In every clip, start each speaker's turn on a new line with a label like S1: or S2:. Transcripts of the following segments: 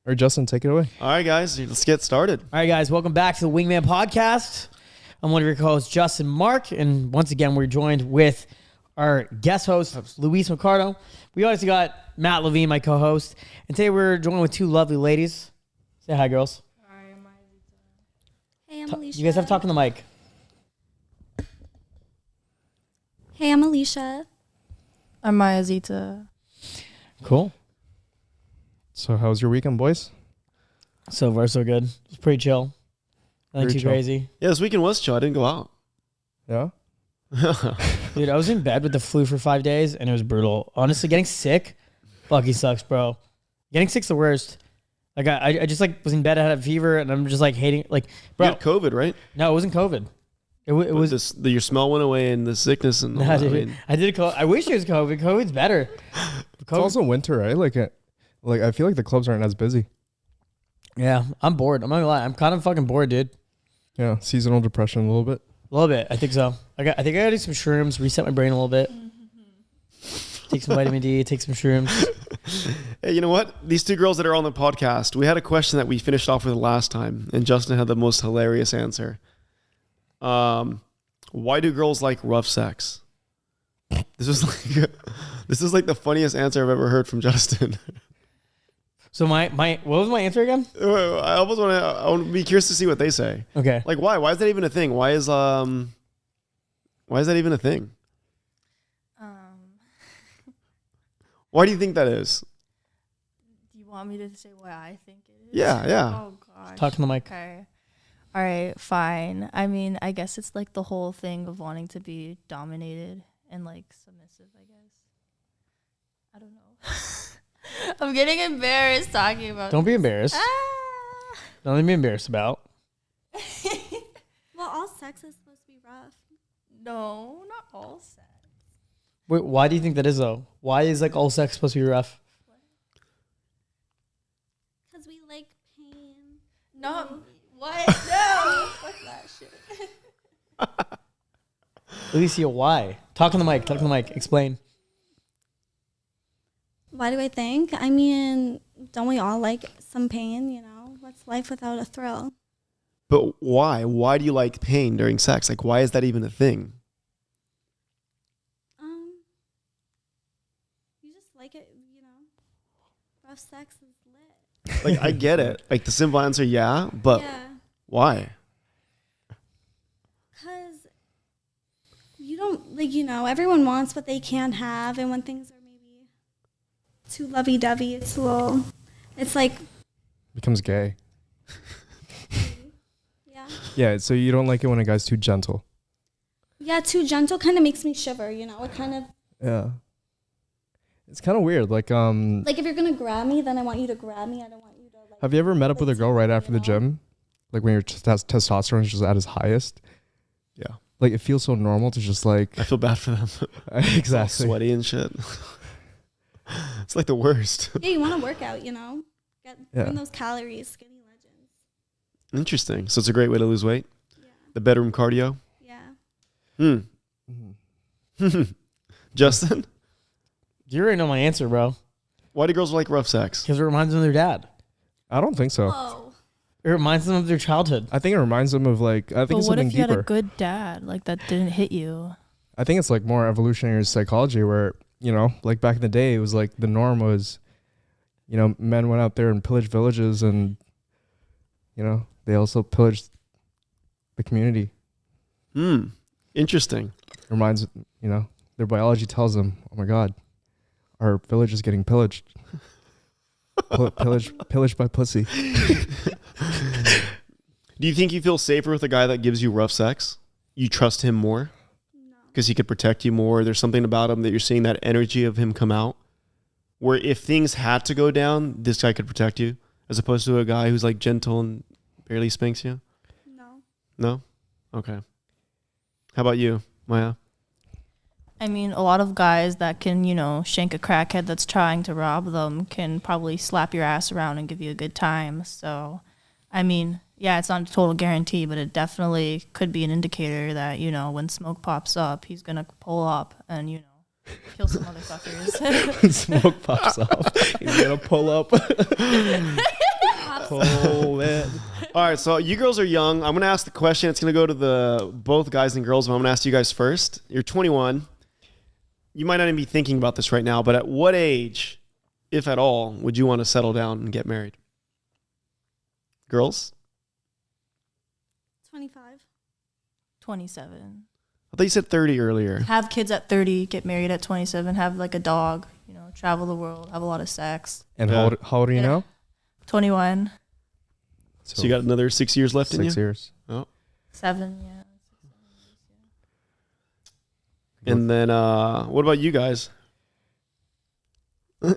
S1: All right, Justin, take it away.
S2: All right, guys, let's get started.
S3: All right, guys, welcome back to the Wingman Podcast. I'm one of your co-hosts, Justin Marc, and once again, we're joined with our guest host, Luis Mercado. We also got Matt Levine, my co-host, and today we're joined with two lovely ladies. Say hi, girls.
S4: Hi, I'm Alicia. Hey, I'm Alicia.
S3: You guys have to talk on the mic.
S4: Hey, I'm Alicia.
S5: I'm Maya Zita.
S3: Cool.
S1: So how was your weekend, boys?
S3: So far, so good. It's pretty chill. Nothing
S1: Very
S3: too
S1: chill.
S3: crazy.
S2: Yeah, this weekend was chill. I didn't go out.
S1: Yeah?
S3: Dude, I was in bed with the flu for 5 days, and it was brutal. Honestly, getting sick fucking sucks, bro. Getting sick's the worst. Like, I just, like, was in bed, I had a fever, and I'm just, like, hating, like,
S2: You
S3: bro.
S2: had COVID, right?
S3: No, it wasn't COVID. It was...
S2: Your smell went away and the sickness and all
S3: Nah,
S2: that.
S3: dude, I did COVID. I wish it was COVID. COVID's better.
S1: It's also winter, right? Like I feel like the clubs aren't as busy.
S3: Yeah, I'm bored. I'm not gonna lie. I'm kind of fucking bored, dude.
S1: Yeah, seasonal depression a little bit.
S3: A little bit. I think so. I think I gotta do some shrooms, reset my brain a little bit. Take some vitamin D, take some shrooms.
S2: Hey, you know what? These two girls that are on the podcast, we had a question that we finished off with last time, and Justin had the most hilarious answer. Why do girls like rough sex? This is like the funniest answer I've ever heard from Justin.
S3: So my what was my answer again?
S2: I want to be curious to see what they say.
S3: Okay.
S2: Like, why? Why is that even a thing? Why is that even a thing? Why do you think that is?
S5: Do you want me to say why I think it is?
S2: Yeah.
S5: Oh gosh.
S3: Talk to the mic.
S5: Okay. All right, fine. I mean, I guess it's like the whole thing of wanting to be dominated and like submissive, I guess. I don't know. I'm getting embarrassed talking about
S3: Don't be embarrassed. Nothing to be embarrassed about.
S4: Well, all sex is supposed to be rough.
S5: No, not all sex.
S3: Wait, why do you think that is though? Why is like all sex supposed to be rough?
S4: Because we like pain.
S5: Not what? No. Fuck that shit.
S3: Alicia, why? Talk on the mic. Talk on the mic. Explain.
S4: Why do I think? I mean, don't we all like some pain, you know? What's life without a thrill?
S2: But why? Why do you like pain during sex? Like, why is that even a thing?
S4: You just like it, you know? Rough sex is lit.
S2: Like, I get it. Like, the simple answer, yeah, but
S4: Yeah.
S2: why?
S4: Because you don't, like, you know, everyone wants what they can have. And when things are maybe too lovey-dovey, it's a little, it's like,
S1: Becomes gay.
S4: yeah.
S1: Yeah, so you don't like it when a guy's too gentle.
S4: Yeah, too gentle kind of makes me shiver, you know? It kind of,
S1: Yeah. It's kind of weird. Like
S4: like if you're going to grab me, then I want you to grab me. I don't want you to, like...
S1: have you ever met up with a girl right after the
S4: you know?
S1: gym? Like when your testosterone is just at its highest?
S2: Yeah.
S1: Like it feels so normal to just like...
S2: I feel bad for them.
S1: Exactly.
S2: All sweaty and shit. It's like the worst.
S4: Yeah, you want to work out, you know?
S1: Yeah.
S4: Burn those calories, skinny legends.
S2: Interesting. So it's a great way to lose weight.
S4: Yeah.
S2: The bedroom cardio.
S4: Yeah.
S1: Mhm.
S2: Justin,
S3: You already know my answer, bro.
S2: why do girls like rough sex?
S3: Because it reminds them of their dad.
S1: I don't think so.
S4: Oh.
S3: It reminds them of their childhood.
S1: I think it reminds them of like, I think
S5: But
S1: it's
S5: what
S1: something
S5: if you had
S1: deeper.
S5: a good dad like that didn't hit you?
S1: I think it's like more evolutionary psychology where, you know, like back in the day, it was like the norm was, you know, men went out there and pillaged villages and, you know, they also pillaged the community.
S2: Interesting.
S1: Reminds, you know, their biology tells them, oh my God, our village is getting pillaged. Pillaged by pussy.
S2: Do you think you feel safer with a guy that gives you rough sex? You trust him more?
S4: No.
S2: Because he could protect you more? There's something about him that you're seeing that energy of him come out? Where if things had to go down, this guy could protect you? As opposed to a guy who's like gentle and barely spanks you?
S4: No.
S2: No? Okay. How about you, Maya?
S5: I mean, a lot of guys that can, you know, shank a crackhead that's trying to rob them can probably slap your ass around and give you a good time. So, I mean, yeah, it's not a total guarantee, but it definitely could be an indicator that, you know, when smoke pops up, he's going to pull up and, you know, kill some motherfuckers.
S1: Smoke pops up. He's going to pull up.
S2: All right, so you girls are young. I'm going to ask the question. It's going to go to the both guys and girls, but I'm going to ask you guys first. You're 21. You might not even be thinking about this right now, but at what age, if at all, would you want to settle down and get married? Girls?
S4: 25.
S5: 27.
S2: I thought you said 30 earlier.
S5: Have kids at 30, get married at 27, have like a dog, travel the world, have a lot of sex.
S1: And
S2: Yeah.
S1: how old are you now?
S5: 21.
S2: So you got another 6 years left in you?
S1: 6 years.
S2: Oh.
S5: 7, yeah.
S2: And then what about you guys?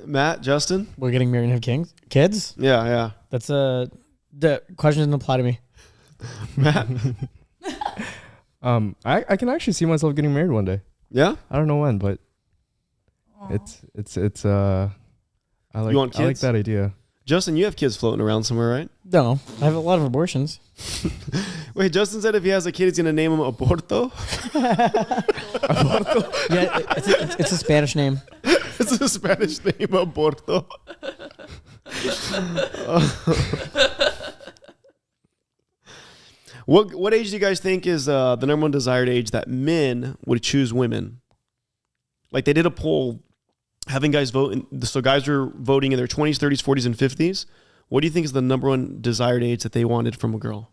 S2: Matt, Justin?
S3: We're getting married and have kids?
S2: Yeah.
S3: That's the question doesn't apply to me.
S2: Matt?
S1: I can actually see myself getting married one day.
S2: Yeah?
S1: I don't know when, but it's I like
S2: You want
S1: I like
S2: kids?
S1: that idea.
S2: Justin, you have kids floating around somewhere, right?
S3: No, I have a lot of abortions.
S2: Wait, Justin said if he has a kid, he's going to name him Aborto?
S3: Yeah, it's a Spanish name.
S2: It's a Spanish name, Aborto. What age do you guys think is the number one desired age that men would choose women? Like they did a poll having guys vote. So guys were voting in their 20s, 30s, 40s, and 50s. What do you think is the number one desired age that they wanted from a girl?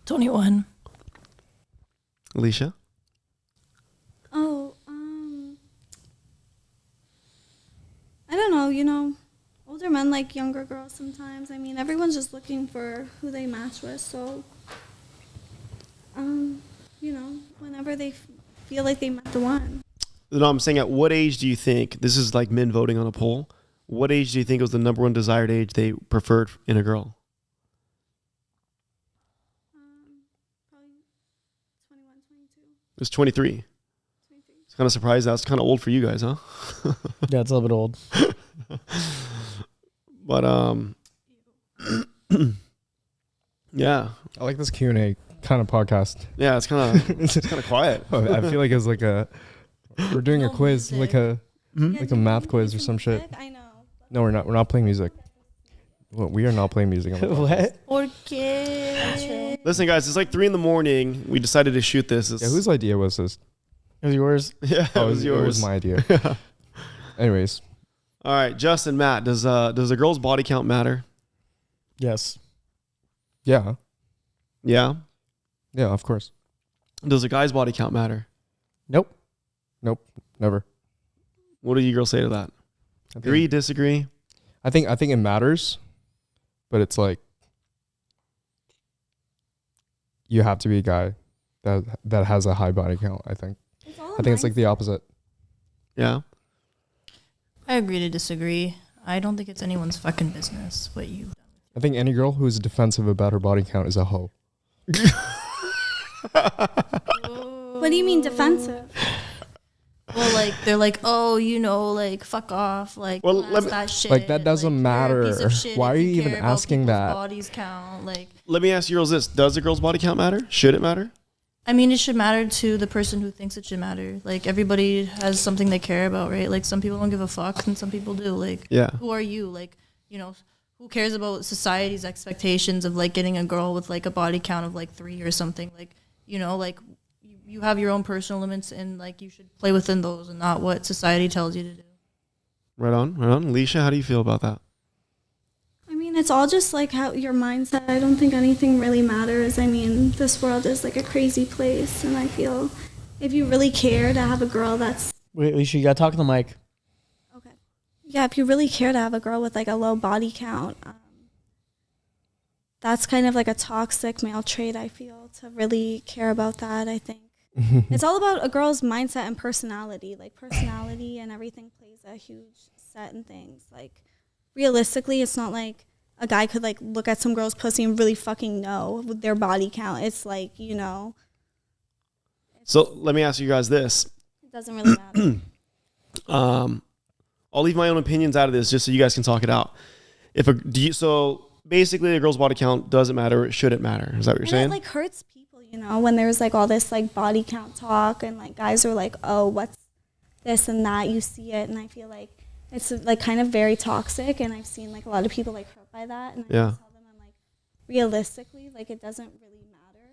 S5: 21.
S2: Alicia?
S4: Oh, I don't know, older men like younger girls sometimes. I mean, everyone's just looking for who they match with. So, whenever they feel like they met the one.
S2: No, I'm saying at what age do you think, this is like men voting on a poll, what age do you think was the number one desired age they preferred in a girl?
S4: Probably 21, 22.
S2: It was 23. It's kind of surprised. That's kind of old for you guys, huh?
S3: Yeah, it's a little bit old.
S2: But yeah,
S1: I like this Q&A kind of podcast.
S2: yeah, it's kind of quiet.
S1: I feel like it's like we're doing a
S5: No
S1: quiz,
S5: music.
S1: like a
S2: Hmm?
S1: like a math quiz or some shit.
S4: I know.
S1: No, we're not. We're not playing music. Well, we are not playing music. On the podcast.
S3: What?
S5: Porque.
S2: Listen, guys, it's like 3 a.m. We decided to shoot this.
S1: Yeah, whose idea was this?
S3: It was yours.
S2: Yeah, it was yours.
S1: It was my idea. Anyways,
S2: All right, Justin, Matt, does a girl's body count matter?
S3: Yes.
S1: yeah,
S2: Yeah.
S1: of course.
S2: Does a guy's body count matter?
S3: Nope.
S1: Never.
S2: What do you girls say to that?
S1: I think-
S2: Agree, disagree?
S1: I think it matters, but it's like you have to be a guy that has a high body count. I think it's like the opposite.
S2: Yeah.
S5: I agree to disagree. I don't think it's anyone's fucking business what you.
S1: I think any girl who is defensive about her body count is a hoe.
S4: What do you mean defensive?
S5: Well, like they're like, oh, like fuck off, like
S2: Well,
S5: that's
S2: let me-
S5: that shit.
S1: Like, that doesn't
S5: you're a piece
S1: matter.
S5: of shit
S1: Why
S5: if
S1: are you even
S5: care about
S1: asking
S5: people's
S1: that?
S5: Bodies count. Like,
S2: Let me ask you girls this. Does a girl's body count matter? Should it matter?
S5: I mean, it should matter to the person who thinks it should matter. Like everybody has something they care about, right? Like some people don't give a fuck, and some people do. Like,
S2: Yeah.
S5: who are you? Like, who cares about society's expectations of like getting a girl with like a body count of like 3 or something? Like, like you have your own personal limits, and like you should play within those, and not what society tells you to do.
S2: Right on, right on. Alicia, how do you feel about that?
S4: I mean, it's all just like how your mindset. I don't think anything really matters. I mean, this world is like a crazy place, and I feel if you really care to have a girl that's
S3: Wait, Alicia, you gotta talk to the mic.
S4: okay, yeah, if you really care to have a girl with like a low body count, that's kind of like a toxic male trait. I feel to really care about that. I think it's all about a girl's mindset and personality. Like personality and everything plays a huge set in things. Like realistically, it's not like a guy could like look at some girl's pussy and really fucking know their body count. It's like,
S2: So let me ask you guys this.
S4: it doesn't really matter.
S2: I'll leave my own opinions out of this just so you guys can talk it out. So basically, a girl's body count doesn't matter. Should it matter? Is that what you're
S4: And
S2: saying?
S4: it like hurts people, when there's like all this like body count talk and like guys are like, oh, what's this and that? You see it, and I feel like it's like kind of very toxic, and I've seen like a lot of people like hurt by that, and I
S2: Yeah.
S4: just tell them, I'm like, realistically, like it doesn't really matter.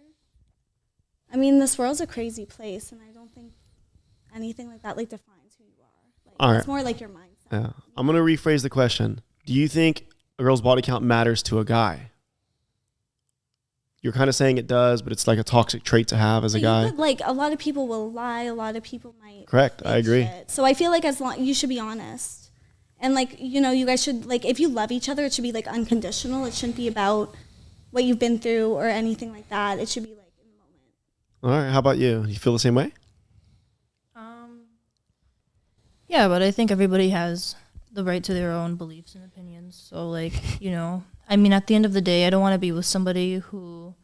S4: I mean, this world's a crazy place, and I don't think anything like that like defines who you are. Like
S2: All
S4: it's
S2: right.
S4: more like your mindset.
S2: Yeah. I'm gonna rephrase the question. Do you think a girl's body count matters to a guy? You're kind of saying it does, but it's like a toxic trait to have as a
S4: But
S2: guy.
S4: you could, like a lot of people will lie. A lot of people might.
S2: Correct. I
S4: fake
S2: agree.
S4: shit. So I feel like as long you should be honest, and like you guys should like if you love each other, it should be like unconditional. It shouldn't be about what you've been through or anything like that. It should be like in the moment.
S2: All right. How about you? You feel the same way?
S5: Yeah, but I think everybody has the right to their own beliefs and opinions. So, like, I mean, at the end of the day, I don't want to be with somebody who,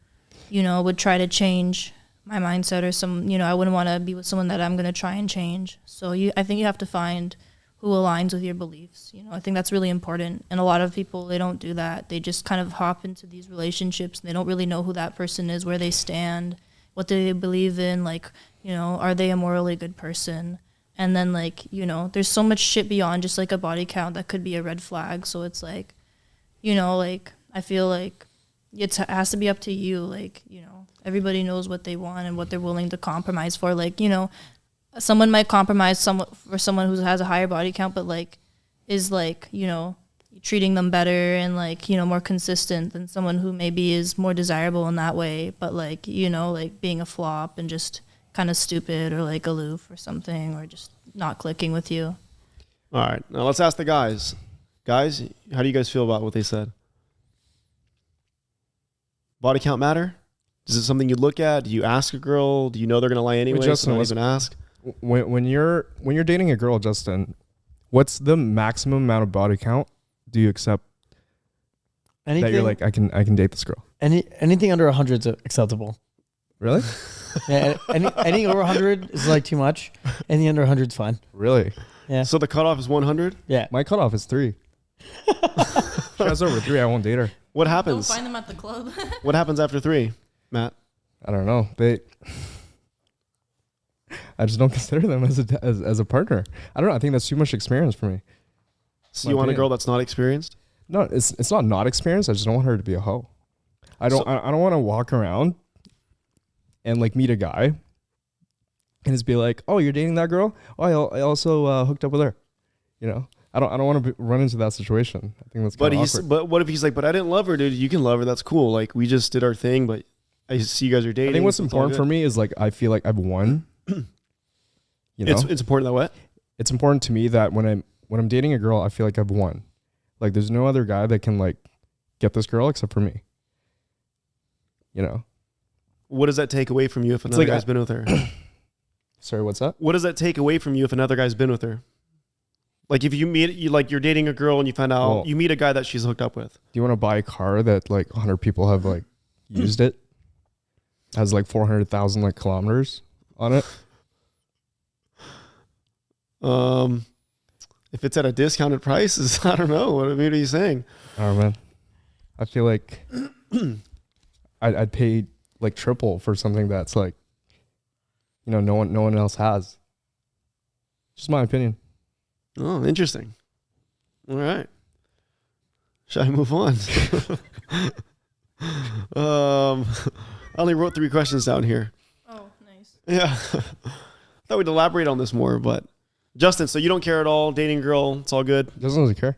S5: would try to change my mindset or I wouldn't want to be with someone that I'm going to try and change. So I think you have to find who aligns with your beliefs. I think that's really important. And a lot of people, they don't do that. They just kind of hop into these relationships and they don't really know who that person is, where they stand, what do they believe in, like, are they a morally good person? And then, like, there's so much shit beyond just, like, a body count that could be a red flag. So it's, like, like, I feel like it has to be up to you. Like, everybody knows what they want and what they're willing to compromise for. Like, someone might compromise for someone who has a higher body count, but, like, is, like, treating them better and, like, more consistent than someone who maybe is more desirable in that way. But, like, like, being a flop and just kind of stupid or like aloof or something, or just not clicking with you.
S2: All right. Now let's ask the guys. Guys, how do you guys feel about what they said? Body count matter? Is it something you look at? Do you ask a girl? Do you know they're going to lie anyway?
S1: Justin,
S2: So don't even ask?
S1: When you're dating a girl, Justin, what's the maximum amount of body count do you accept that you're like, I can date this girl?
S3: Anything under 100 is acceptable.
S1: Really?
S3: Yeah, anything over 100 is like too much. Anything under 100 is fine.
S1: Really?
S3: Yeah.
S2: So the cutoff is 100?
S3: Yeah.
S1: My cutoff is 3. If she has over 3, I won't date her.
S2: What
S5: Don't
S2: happens?
S5: find them at the club.
S2: What happens after 3, Matt?
S1: I don't know. I just don't consider them as a partner. I don't know. I think that's too much experience for me.
S2: So
S1: My
S2: you want a
S1: opinion.
S2: girl that's not experienced?
S1: No, it's not experienced. I just don't want her to be a hoe. I don't want to walk around and like meet a guy and just be like, oh, you're dating that girl? Oh, I also hooked up with her. I don't want to run into that situation. I think that's kind of awkward.
S2: But what if he's like, but I didn't love her, dude. You can love her. That's cool. Like, we just did our thing, but I see you guys are dating.
S1: I think what's
S2: so it's all
S1: important for
S2: good.
S1: me is like I feel like I've won.
S2: It's important that what?
S1: It's important to me that when I'm dating a girl, I feel like I've won. Like there's no other guy that can like get this girl except for me.
S2: What does that take away from you if another
S1: like
S2: guy's been with her?
S1: Sorry, what's that?
S2: What does that take away from you if another guy's been with her? Like if you meet you're dating a girl and you find out
S1: Well-
S2: you meet a guy that she's hooked up with.
S1: Do you want to buy a car that like 100 people have like used it? Has like 400,000 like kilometers on it?
S2: If it's at a discounted price, I don't know. What are you saying?
S1: Oh man, I feel like I'd pay like triple for something that's like, no one else has. Just my opinion.
S2: Oh, interesting. All right. Shall I move on? I only wrote 3 questions down here.
S5: Oh, nice.
S2: Yeah. Thought we'd elaborate on this more, but Justin, so you don't care at all, dating a girl, it's all good.
S1: Justin doesn't care.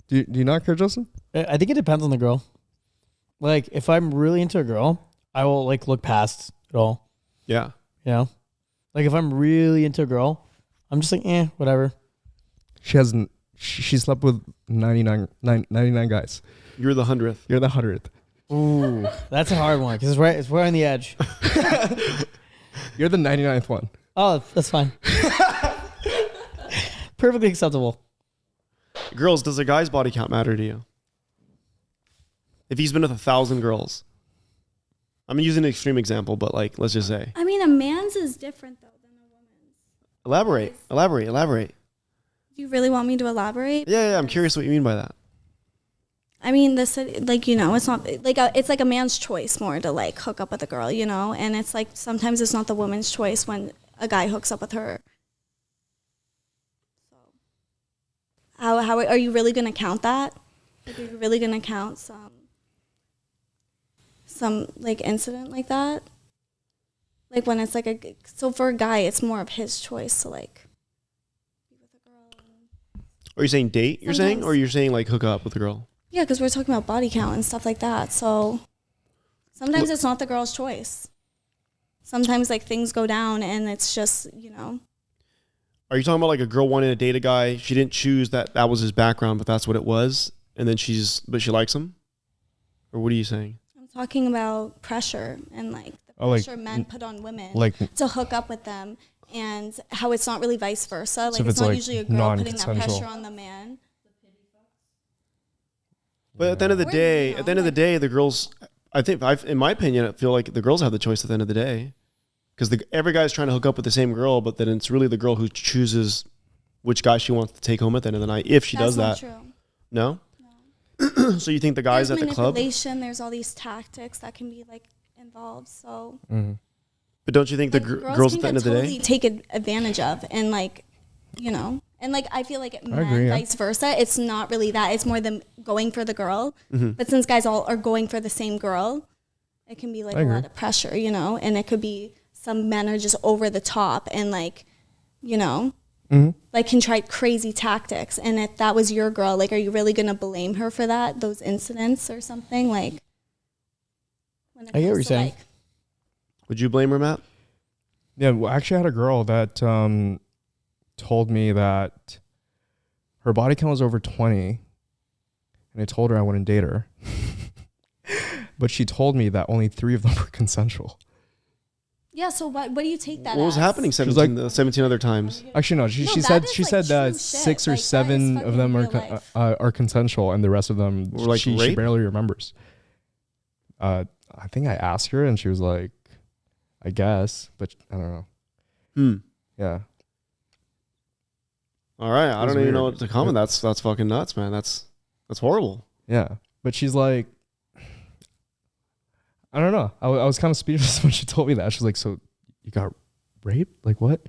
S1: Do you not care, Justin?
S3: I think it depends on the girl. Like, if I'm really into a girl, I will like look past it all.
S2: Yeah.
S3: Like if I'm really into a girl, I'm just like, whatever.
S1: She slept with 99 guys.
S2: You're the 100th.
S1: You're the 100th.
S3: Ooh, that's a hard one because it's right on the edge.
S1: You're the 99th one.
S3: Oh, that's fine. Perfectly acceptable.
S2: Girls, does a guy's body count matter to you? If he's been with 1,000 girls. I'm using an extreme example, but like, let's just say.
S4: I mean, a man's is different though than a woman's.
S2: Elaborate.
S4: Do you really want me to elaborate?
S2: Yeah, I'm curious what you mean by that.
S4: I mean, this like it's not like it's like a man's choice more to like hook up with a girl, and it's like sometimes it's not the woman's choice when a guy hooks up with her. So how are you really going to count that? Like, are you really going to count some like incident like that? Like when it's like so for a guy, it's more of his choice to like be with a girl.
S2: Are you saying date? You're saying,
S4: Sometimes.
S2: or you're saying like hook up with a girl?
S4: Yeah, because we're talking about body count and stuff like that. So sometimes it's not the girl's choice. Sometimes like things go down and it's just, you know.
S2: Are you talking about like a girl wanting to date a guy? She didn't choose that was his background, but that's what it was. And then she likes him? Or what are you saying?
S4: I'm talking about pressure and like the pressure men put on women to hook up with them and how it's not really vice versa. Like it's not like usually a girl putting that pressure on the man.
S2: But at the end of the day, the girls, in my opinion, I feel like the girls have the choice at the end of the day. Because every guy's trying to hook up with the same girl, but then it's really the girl who chooses which guy she wants to take home at the end of the night, if she does that.
S4: True.
S2: No? So you think the guys at the club?
S4: There's all these tactics that can be like involved. So,
S2: but don't you think the girls at the end of the day
S4: take advantage of and like, you know, and like I feel like vice versa. It's not really that. It's more them going for the girl. But since guys all are going for the same girl, it can be like a lot of pressure, you know, and it could be some men are just over the top and like, you know. Like can try crazy tactics, and if that was your girl, like, are you really gonna blame her for those incidents or something? Like, when
S3: I get what you're saying.
S4: like,
S2: would you blame her, Matt?
S1: Yeah, well, I actually had a girl that told me that her body count was over 20, and I told her I wouldn't date her. But she told me that only 3 of them were consensual.
S4: yeah. So what do you take that?
S2: What was
S4: as?
S2: happening 17 other times?
S1: Actually, no. She said that 6 or 7 of them are consensual, and the rest of them
S2: Were like
S1: she
S2: rape?
S1: barely remembers. I think I asked her, and she was like, "I guess," but I don't know. Yeah.
S2: All right, I don't even know what to comment.
S1: Yeah.
S2: That's fucking nuts, man. That's horrible.
S1: Yeah, but she's like, I don't know. I was kind of speechless when she told me that. She's like, "So you got raped? Like what?"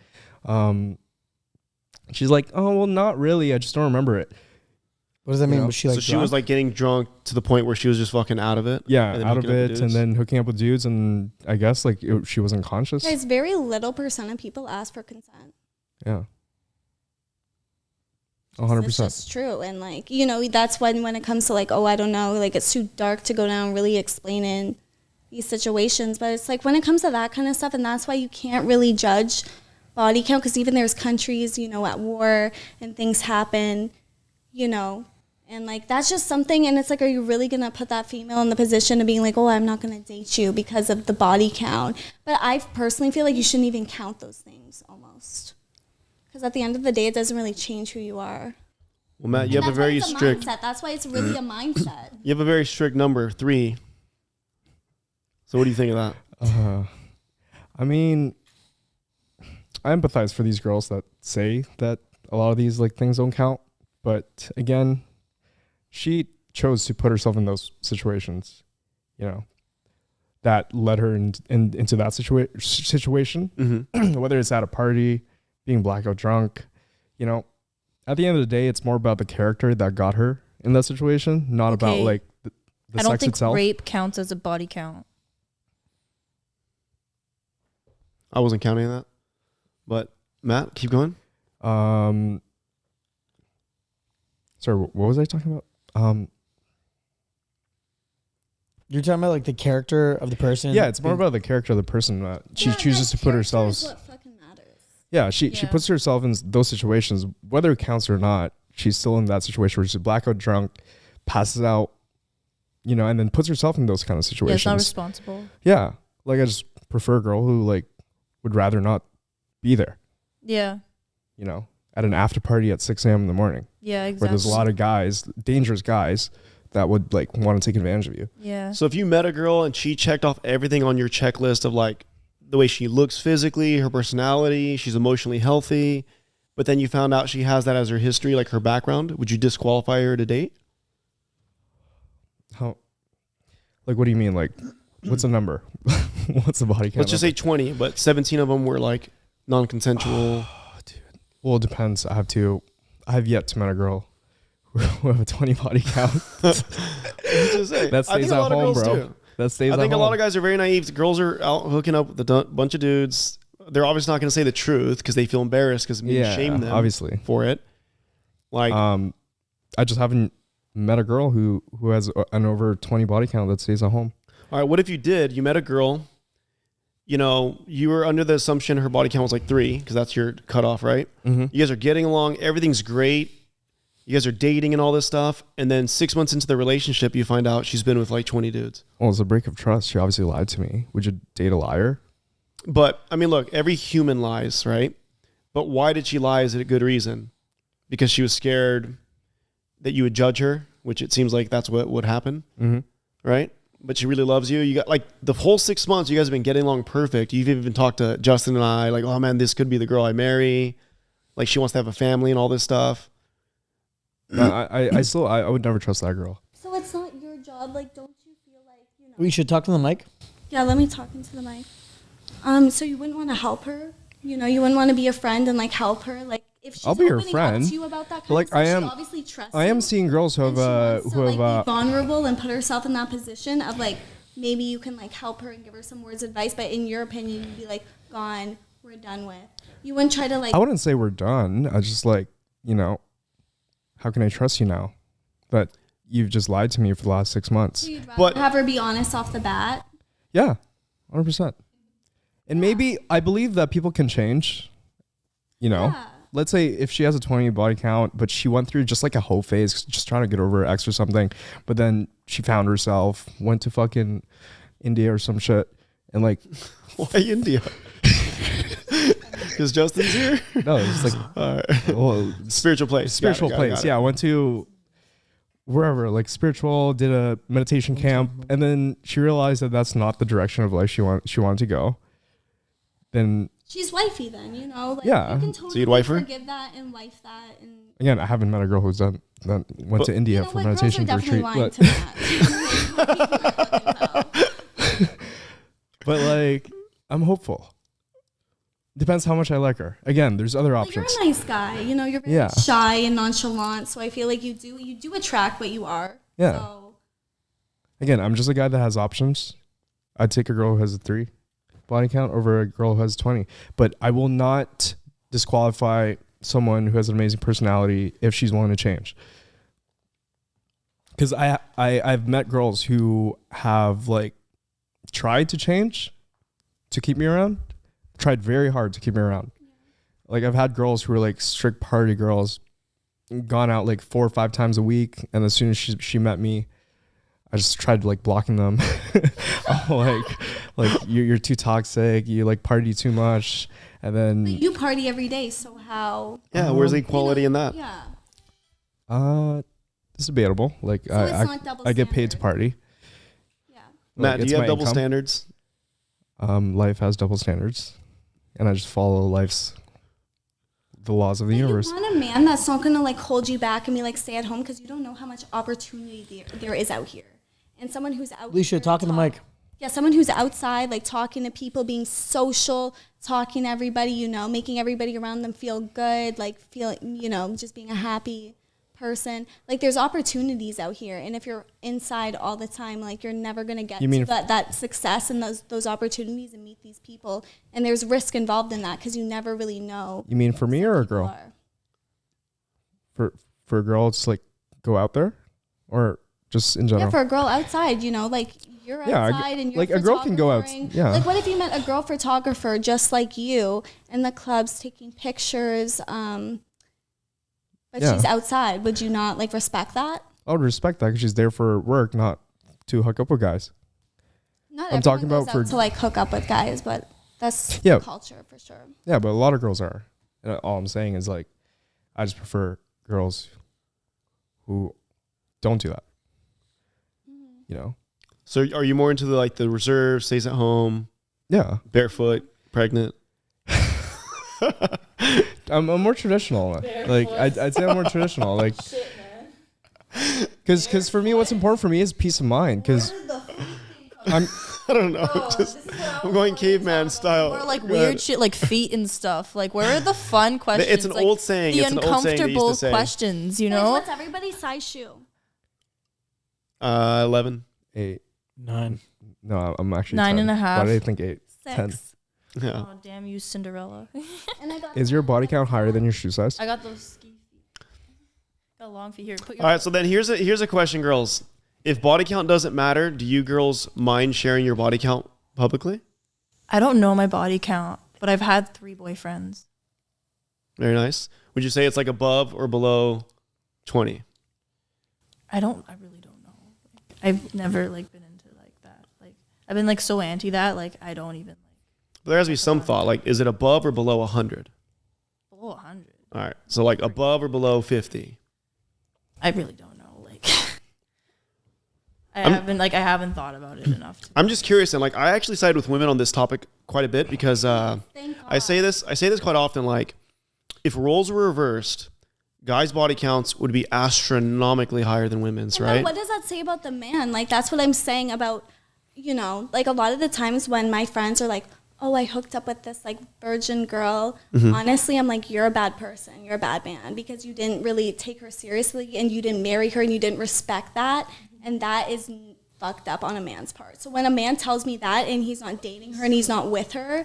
S1: She's like, "Oh well, not really. I just don't remember it."
S3: What does that mean?
S1: know?
S3: Was she like
S2: So she was like getting drunk to the point where she was just fucking out of it.
S1: Yeah,
S2: and then
S1: out of
S2: hooking up with
S1: it, and
S2: dudes?
S1: then hooking up with dudes, and I guess like she wasn't conscious.
S4: Guys, very little % of people ask for consent.
S1: Yeah.
S4: It's
S1: 100%.
S4: just true, and like, you know, that's when it comes to like, oh, I don't know, like it's too dark to go down really explaining these situations. But it's like when it comes to that kind of stuff, and that's why you can't really judge body count, because even there's countries, you know, at war and things happen, you know, and like that's just something. And it's like, are you really gonna put that female in the position of being like, oh, I'm not gonna date you because of the body count? But I personally feel like you shouldn't even count those things almost, because at the end of the day, it doesn't really change who you are.
S2: Well, Matt, you have a
S4: That's why
S2: very
S4: it's
S2: strict.
S4: mindset. That's why it's really a mindset.
S2: You have a very strict number, 3. So what do you think of that?
S1: I mean, I empathize for these girls that say that a lot of these like things don't count, but again, she chose to put herself in those situations, you know, that led her into that situation. Whether it's at a party, being blackout drunk, you know, at the end of the day, it's more about the character that got her in that situation, not about like the
S5: I don't
S1: sex
S5: think
S1: itself.
S5: rape counts as a body count.
S2: I wasn't counting that, but Matt, keep going.
S1: Sorry, what was I talking about?
S3: You're talking about like the character of the person.
S1: Yeah, it's more about the character of the person. She chooses to put herself.
S4: Is what fucking matters.
S1: Yeah, she puts herself in those situations, whether it counts or not. She's still in that situation where she's blackout drunk, passes out, you know, and then puts herself in those kind of
S5: Yeah,
S1: situations.
S5: it's not responsible.
S1: Yeah, like I just prefer a girl who like would rather not be there.
S5: Yeah.
S1: You know, at an after party at 6 a.m. in the morning,
S5: Yeah, exactly.
S1: where there's a lot of guys, dangerous guys, that would like want to take advantage of you.
S5: Yeah.
S2: So if you met a girl and she checked off everything on your checklist of like the way she looks physically, her personality, she's emotionally healthy, but then you found out she has that as her history, like her background, would you disqualify her to date?
S1: How? Like, what do you mean? Like, what's a number? What's the body count?
S2: Let's just say 20, but 17 of them were like non-consensual.
S1: Well, it depends. I have yet to meet a girl who have a 20 body count. That stays at home, bro. That stays at home.
S2: I think a lot of guys are very naive. Girls are out hooking up with a bunch of dudes. They're obviously not going to say the truth because they feel embarrassed because maybe shame them
S1: obviously
S2: for it. Like,
S1: I just haven't met a girl who has an over 20 body count that stays at home.
S2: All right, what if you did? You met a girl, you know, you were under the assumption her body count was like 3 because that's your cutoff, right?
S1: Mm-hmm.
S2: You guys are getting along. Everything's great. You guys are dating and all this stuff. And then 6 months into the relationship, you find out she's been with like 20 dudes.
S1: Well, it's a break of trust. She obviously lied to me. Would you date a liar?
S2: But, I mean, look, every human lies, right? But why did she lie? Is it a good reason? Because she was scared that you would judge her, which it seems like that's what would happen, right? But she really loves you. You got like the whole 6 months, you guys have been getting along perfect. You've even talked to Justin and I, like, oh man, this could be the girl I marry. Like she wants to have a family and all this stuff.
S1: I would never trust that girl.
S4: So it's not your job. Like, don't you feel like, you know?
S3: We should talk to the mic.
S4: Yeah, let me talk into the mic. So you wouldn't want to help her? You know, you wouldn't want to be a friend and like help her? Like, if she's
S1: I'll be her
S4: opening
S1: friend.
S4: up to you about that kind
S1: Like,
S4: of stuff,
S1: I am-
S4: she obviously trusts
S1: I am
S4: you,
S1: seeing girls who have
S4: and she wants to, like, be
S1: uh,
S4: vulnerable and put herself in that position of like, maybe you can like help her and give her some words of advice, but in your opinion, you'd be like, gone, we're done with. You wouldn't try to like.
S1: I wouldn't say we're done. I just like, you know, how can I trust you now that you've just lied to me for the last 6 months?
S4: So you'd rather
S2: But-
S4: have her be honest off the bat.
S1: Yeah, 100%. And maybe I believe that people can change, you know.
S4: Yeah.
S1: Let's say if she has a 20 body count, but she went through just like a hoe phase, just trying to get over her ex or something. But then she found herself, went to fucking India or some shit. And like,
S2: Why India? Because Justin's here?
S1: no, it's like, well,
S2: Spiritual place.
S1: spiritual
S2: Got it.
S1: place. Yeah, I went to wherever, like spiritual, did a meditation camp. And then she realized that that's not the direction of life she wanted to go. Then
S4: She's wifey then, you know? Like,
S1: Yeah.
S4: You can
S2: So
S4: totally
S2: you'd wife her?
S4: forgive that and wife that. And
S1: again, I haven't met a girl who's done that went to India
S4: you know
S1: for
S4: what?
S1: meditation
S4: Girls are definitely
S1: retreat.
S4: lying to Matt.
S1: But like, I'm hopeful. Depends how much I like her. Again, there's other
S4: Like, you're
S1: options.
S4: a nice guy, you know. You're very
S1: Yeah.
S4: shy and nonchalant, so I feel like you do attract what you are.
S1: Yeah.
S4: So,
S1: Again, I'm just a guy that has options. I'd take a girl who has a 3 body count over a girl who has 20. But I will not disqualify someone who has an amazing personality if she's willing to change. Because I've met girls who have like tried to change to keep me around, tried very hard to keep me around. Like I've had girls who were like strict party girls, gone out like 4 or 5 times a week, and as soon as she met me, I just tried like blocking them. I'm like you're too toxic, you like party too much, and
S4: but
S1: then
S4: you party every day, so how?
S2: Yeah, where's the equality in that?
S4: Yeah.
S1: it's debatable. Like
S4: So it's not double
S1: I get paid to
S4: standard.
S1: party.
S4: Yeah.
S2: Matt,
S1: Like,
S2: do
S1: it's
S2: you have
S1: my
S2: double
S1: income.
S2: standards?
S1: Life has double standards, and I just follow the laws of the
S4: But
S1: universe.
S4: you want a man that's not gonna like hold you back and be like, stay at home, because you don't know how much opportunity there is out here. And someone who's out
S3: Alicia,
S4: here
S3: talk in the mic.
S4: Yeah, someone who's outside, like talking to people, being social, talking to everybody, you know, making everybody around them feel good, like feeling, you know, just being a happy person. Like there's opportunities out here, and if you're inside all the time, like you're never gonna get
S1: You mean
S4: to that success and those opportunities and meet these people. And there's risk involved in that because you never really know.
S1: You mean for me or a
S4: people
S1: girl?
S4: are.
S1: For a girl, it's like go out there, or just in general.
S4: Yeah, for a girl outside, you know, like you're
S1: Yeah,
S4: outside and you're
S1: like, a girl can go out-
S4: photographering.
S1: yeah.
S4: Like, what if you met a girl photographer just like you in the clubs taking pictures, but
S1: Yeah.
S4: she's outside? Would you not like respect that?
S1: I would respect that because she's there for work, not to hook up with guys.
S4: Not
S1: I'm
S4: everyone
S1: talking
S4: goes
S1: about
S4: out
S1: for-
S4: to like hook up with guys, but that's
S1: Yeah.
S4: culture for sure.
S1: Yeah, but a lot of girls are. And all I'm saying is like, I just prefer girls who don't do that. You know?
S2: So are you more into the reserve, stays at home,
S1: Yeah.
S2: barefoot, pregnant?
S1: I'm more traditional. Like I'd say I'm more traditional. Like, because for me, what's important for me is peace of mind. Because
S2: I don't know. I'm going caveman style.
S5: Or like
S2: Go
S5: weird
S2: ahead.
S5: shit like feet and stuff. Like where are the fun questions?
S2: It's an
S5: like,
S2: old saying.
S5: The
S2: It's an old saying they used to
S5: uncomfortable
S2: say.
S5: questions, you
S4: Guys,
S5: know?
S4: what's everybody's size shoe?
S2: 11.
S1: 8.
S3: 9.
S1: No, I'm actually
S5: 9
S1: 10.
S5: and a half.
S1: Why did I think 8? 10.
S4: 6.
S2: Yeah.
S5: Oh damn you, Cinderella.
S4: And I got
S1: Is your body count higher than your shoe size?
S5: I got those ski feet. Got long feet here. Put your
S2: All right. So then here's a question, girls. If body count doesn't matter, do you girls mind sharing your body count publicly?
S5: I don't know my body count, but I've had 3 boyfriends.
S2: Very nice. Would you say it's like above or below 20?
S5: I really don't know. I've never like been into like that. Like I've been like so anti that, like I don't even like
S2: But there has to be some thought. Like, is it above or below 100?
S5: below 100.
S2: All right. So like above or below 50?
S5: I really don't know. Like I haven't thought about it enough.
S2: I'm just curious, and like I actually side with women on this topic quite a bit because
S4: Thank
S2: I say this quite often. Like, if roles were reversed, guys' body counts would be astronomically higher than women's,
S4: And then
S2: right?
S4: what does that say about the man? Like, that's what I'm saying about, like a lot of the times when my friends are like, oh, I hooked up with this like virgin girl. Honestly, I'm like, you're a bad person. You're a bad man because you didn't really take her seriously and you didn't marry her and you didn't respect that. And that is fucked up on a man's part. So when a man tells me that and he's not dating her and he's not with her,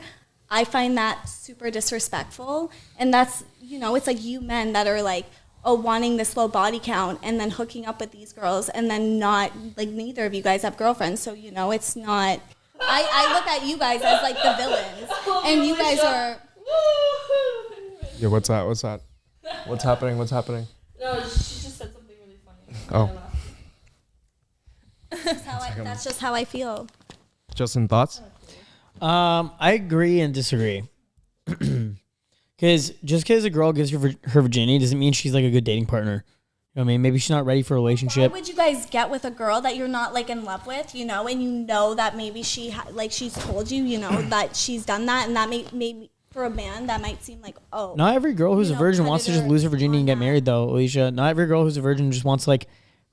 S4: I find that super disrespectful. And that's, it's like you men that are like, oh, wanting this low body count and then hooking up with these girls and then not, like, neither of you guys have girlfriends. So, it's not, I look at you guys as like the villains. And you guys are.
S1: Yeah, what's that? What's happening?
S5: No, she just said something really funny.
S1: Oh.
S4: That's just how I feel.
S1: Justin, thoughts?
S3: I agree and disagree. Because just because a girl gives her virginity doesn't mean she's like a good dating partner. You know what I mean? Maybe she's not ready for a
S4: Why
S3: relationship.
S4: would you guys get with a girl that you're not like in love with, and that maybe she's told you, that she's done that, and that maybe for a man that might seem like, oh.
S3: Not every girl who's a virgin wants to just lose her virginity and get married, though, Alicia. Not every girl who's a virgin just wants to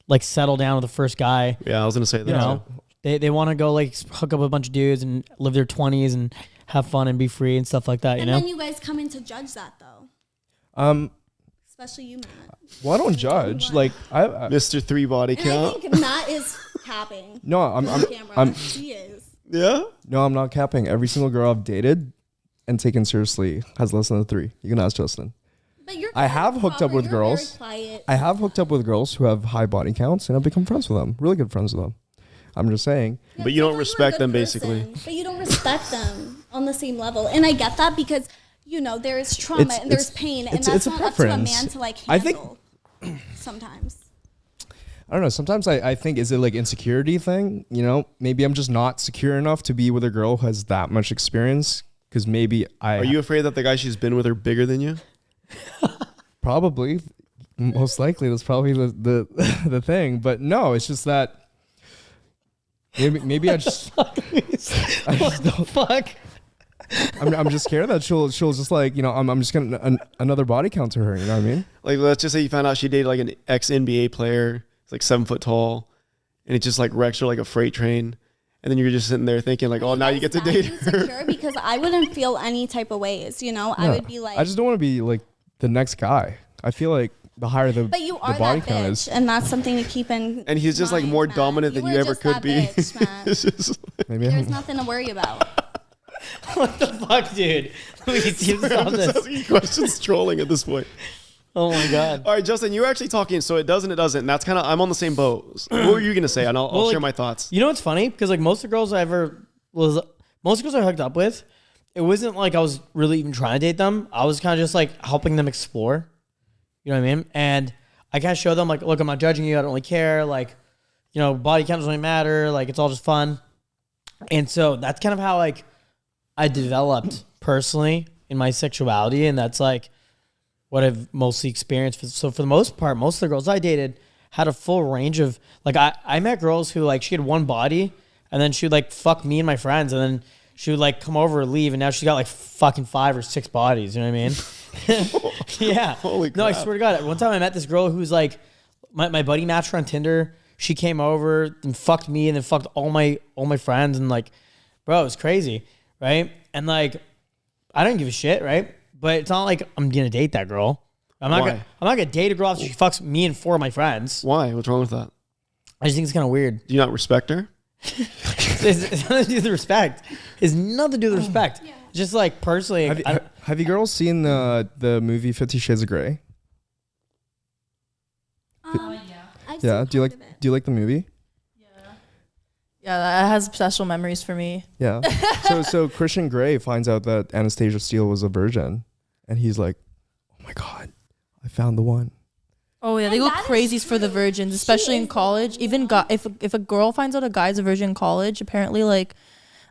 S3: like settle down with the first guy.
S2: Yeah, I was gonna say that.
S3: You know, they want to go like hook up with a bunch of dudes and live their 20s and have fun and be free and stuff like that.
S4: And then you guys come in to judge that though. Especially you, Matt.
S1: Well, I don't judge. Like I
S2: Mr. 3 body
S4: And I
S2: count.
S4: think Matt is capping.
S1: no,
S4: on camera.
S1: I'm
S4: He is.
S2: Yeah.
S1: no, I'm not capping. Every single girl I've dated and taken seriously has less than a 3. You can ask Justin.
S4: But you're
S1: I have hooked up
S4: proper,
S1: with
S4: you're
S1: girls.
S4: very quiet.
S1: I have hooked up with girls who have high body counts, and I've become friends with them. Really good friends with them. I'm just saying.
S2: But you don't
S4: I thought were a
S2: respect
S4: good
S2: them,
S4: person,
S2: basically.
S4: But you don't respect them on the same level. And I get that because, there is trauma and there's pain. And that's
S1: a
S4: not up to a
S1: preference.
S4: man to like
S1: I think-
S4: handle sometimes.
S1: I don't know. Sometimes I think, is it like insecurity thing? Maybe I'm just not secure enough to be with a girl who has that much experience. Because maybe
S2: Are you afraid that the guy she's been with are bigger than you?
S1: probably, most likely, that's probably the the thing. But no, it's just that maybe I just don't.
S3: Fuck.
S1: I'm just scared that she'll just like, I'm just gonna another body count to her. You know what I mean?
S2: Like, let's just say you found out she dated like an ex NBA player, it's like 7 foot tall, and it just like wrecks her like a freight train. And then you're just sitting there thinking like, oh, now you get to date her.
S4: Insecure because I wouldn't feel any type of ways, I would be like.
S1: I just don't want to be like the next guy. I feel like the higher the
S4: But you
S1: the
S4: are
S1: body
S4: that
S1: count
S4: bitch,
S1: is,
S4: and that's something to keep in.
S2: And he's just like
S4: mind,
S2: more
S4: Matt.
S2: dominant than
S4: were
S2: you ever
S4: just
S2: could
S4: that
S2: be.
S4: Bitch, Matt.
S2: It's just
S1: maybe
S4: There's nothing to worry about.
S3: What the fuck, dude? Please, you
S2: I'm
S3: stop
S2: just
S3: this.
S2: asking you questions, trolling at this point.
S3: Oh my god.
S2: All right, Justin, you were actually talking, so it doesn't, and that's kind of, I'm on the same boat. What were you gonna say? And I'll
S3: Well,
S2: share
S3: like,
S2: my thoughts.
S3: You know what's funny? Because like most of the girls most girls I hooked up with, it wasn't like I was really even trying to date them. I was kind of just like helping them explore. You know what I mean? And I kind of showed them like, look, I'm not judging you. I don't really care. Like, body count doesn't really matter. Like, it's all just fun. And so that's kind of how like I developed personally in my sexuality, and that's like what I've mostly experienced. So for the most part, most of the girls I dated had a full range of like I met girls who like she had one body, and then she would like fuck me and my friends, and then she would like come over and leave, and now she's got like fucking 5 or 6 bodies. You know what I mean? Yeah.
S2: Holy
S3: No, I
S2: crap.
S3: swear to God. One time I met this girl who's like, my buddy matched her on Tinder. she came over and fucked me and then fucked all my friends and like, bro, it's crazy, right? And like, I don't give a shit, right? But it's not like I'm gonna date that girl. I'm not gonna date a girl after she fucks me and 4 of my friends.
S2: Why? What's wrong with that?
S3: I just think it's kind of weird.
S2: Do you not respect her?
S3: It's nothing to do with the respect. It's nothing to do with respect.
S4: Yeah.
S3: Just like personally,
S1: Have you girls seen the movie 50 Shades of Grey?
S4: I've
S1: Yeah.
S4: seen
S1: Do you
S4: part of it.
S1: like the movie?
S5: Yeah, that has special memories for me.
S1: Yeah. So Christian Grey finds out that Anastasia Steele was a virgin, and he's like, "Oh my God, I found the one."
S5: Oh yeah, they
S4: And
S5: go
S4: that is
S5: crazy for the
S4: true.
S5: virgins,
S4: She
S5: especially in
S4: is the
S5: college.
S4: one,
S5: Even
S4: yeah.
S5: if a girl finds out a guy's a virgin in college, apparently like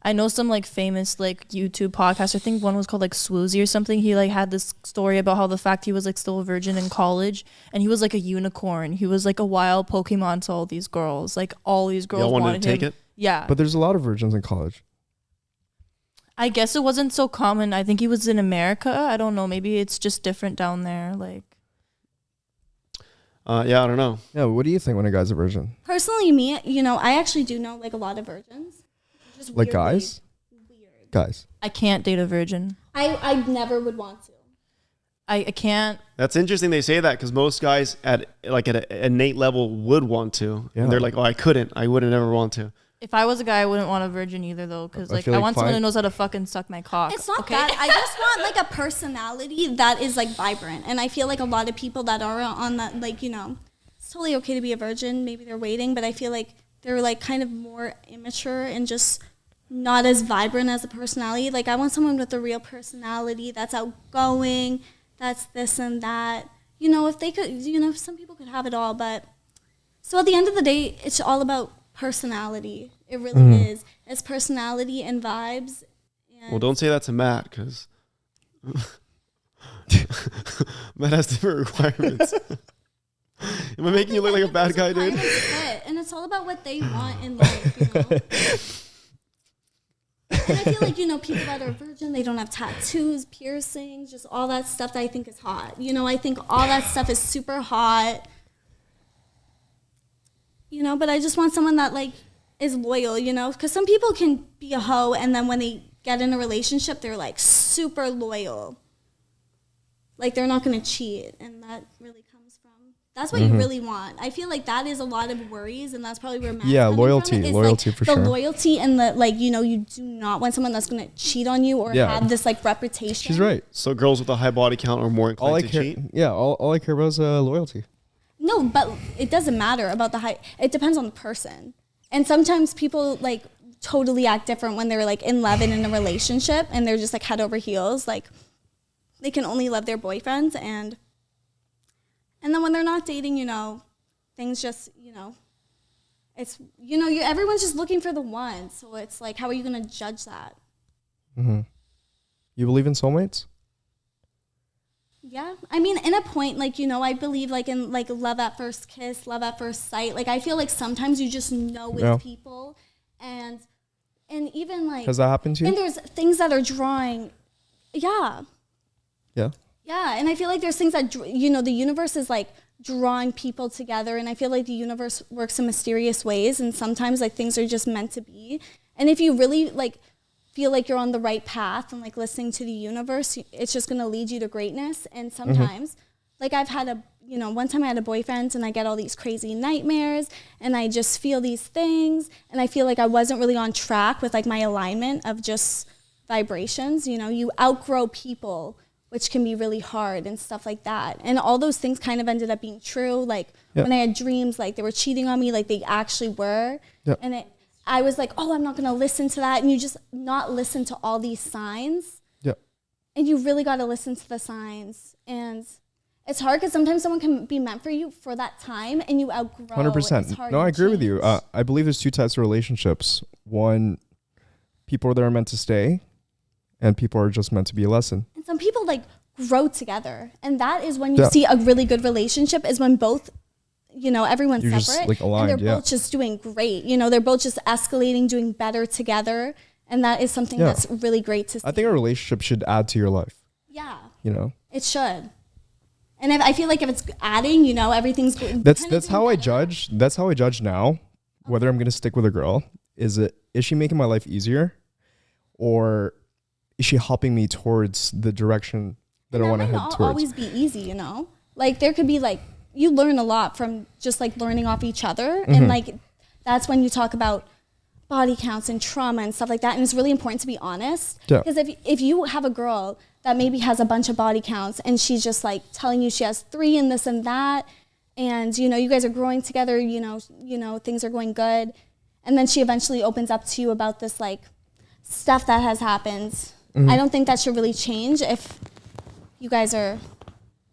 S5: I know some like famous like YouTube podcasts. I think one was called like Swoozy or something. He like had this story about how the fact he was like still a virgin in college, and he was like a unicorn. He was like a wild Pokemon to all these girls. Like all these girls
S2: Y'all wanted
S5: wanted
S2: to take
S5: him.
S2: it?
S5: Yeah,
S1: But there's a lot of virgins in college.
S5: I guess it wasn't so common. I think he was in America. I don't know. Maybe it's just different down there. Like.
S2: Yeah, I don't know.
S1: Yeah. What do you think when a guy's a virgin?
S4: Personally, me, I actually do know like a lot of virgins. Just
S1: Like
S4: weirdly
S1: guys?
S4: Weird.
S1: Guys.
S5: I can't date a virgin.
S4: I never would want to.
S5: I can't.
S2: That's interesting they say that because most guys at an innate level would want to.
S1: Yeah.
S2: And they're like, oh, I couldn't. I would have never want to.
S5: If I was a guy, I wouldn't want a virgin either, though, because
S1: I
S5: like
S1: feel
S5: I
S1: like
S5: want someone
S1: fine.
S5: who knows how to fucking suck my cock.
S4: It's not
S5: okay?
S4: that. I just want like a personality that is like vibrant. And I feel like a lot of people that are on that, like, it's totally okay to be a virgin. Maybe they're waiting, but I feel like they're like kind of more immature and just not as vibrant as a personality. Like I want someone with a real personality that's outgoing, that's this and that. If they could, some people could have it all, but so at the end of the day, it's all about personality. It really is. It's personality and vibes. And
S2: Well, don't say that to Matt because Matt has different requirements. Am I making you look like a bad guy, dude?
S4: And it's all about what they want in life, And I feel like, people that are virgin, they don't have tattoos, piercings, just all that stuff that I think is hot. I think all that stuff is super hot. But I just want someone that, like, is loyal, Because some people can be a hoe, and then when they get in a relationship, they're, like, super loyal. Like, they're not going to cheat, and that really comes from... That's what you really want. I feel like that is a lot of worries, and that's probably where Matt's coming
S1: loyalty.
S4: from, is,
S1: Loyalty
S4: like,
S1: for
S4: the
S1: sure.
S4: loyalty and the, like, you do not want someone that's going to cheat on you or
S1: Yeah.
S4: have this, like, reputation.
S1: She's right.
S2: So girls with a high body count are more
S1: All I
S2: inclined to
S1: care.
S2: cheat?
S1: Yeah. All I care about is loyalty.
S4: No, but it doesn't matter about the height. It depends on the person. And sometimes people, like, totally act different when they're, like, in love and in a relationship, and they're just, like, head over heels. Like, they can only love their boyfriends, and then when they're not dating, things just, it's, everyone's just looking for the one. So it's like, how are you going to judge that?
S1: You believe in soulmates?
S4: Yeah. I mean, in a point, like, I believe, like, in, like, love at first kiss, love at first sight. Like, I feel like sometimes you just know with people. And even, like...
S1: Has that happened to you?
S4: And there's things that are drawing... Yeah.
S1: Yeah.
S4: Yeah. And I feel like there's things that, the universe is, like, drawing people together. And I feel like the universe works in mysterious ways. And sometimes, like, things are just meant to be. And if you really, like... feel like you're on the right path and like listening to the universe, it's just going to lead you to greatness. And sometimes like I've had one time I had a boyfriend and I get all these crazy nightmares and I just feel these things and I feel like I wasn't really on track with like my alignment of just vibrations. You outgrow people, which can be really hard and stuff like that. And all those things kind of ended up being true. Like when I had dreams, like they were cheating on me, like they actually were.
S1: Yep.
S4: And I was like, oh, I'm not going to listen to that. And you just not listen to all these signs.
S1: Yeah.
S4: And you really got to listen to the signs. And it's hard because sometimes someone can be meant for you for that time and you outgrow.
S1: 100%. No, I agree with you. I believe there's two types of relationships. One, people that are meant to stay, and people are just meant to be a lesson.
S4: And some people like grow together. And that is when you see a really good relationship is when both, everyone's
S1: You're
S4: separate.
S1: just, like, aligned,
S4: and they're both just doing great. They're both just escalating, doing better together. And that is something that's really great to see.
S1: I think a relationship should add to your life.
S4: Yeah.
S1: You know?
S4: It should. And I feel like if it's adding, you know, everything's good.
S1: That's how I judge. That's how I judge now whether I'm gonna stick with a girl. Is she making my life easier, or is she helping me towards the direction that I want to head towards?
S4: That might not always be easy, you know. Like there could be like you learn a lot from just like learning off each other, and like that's when you talk about body counts and trauma and stuff like that. And it's really important to be honest, because if you have a girl that maybe has a bunch of body counts and she's just like telling you she has 3 and this and that, and you know you guys are growing together, you know things are going good, and then she eventually opens up to you about this like stuff that has happened. I don't think that should really change if you guys are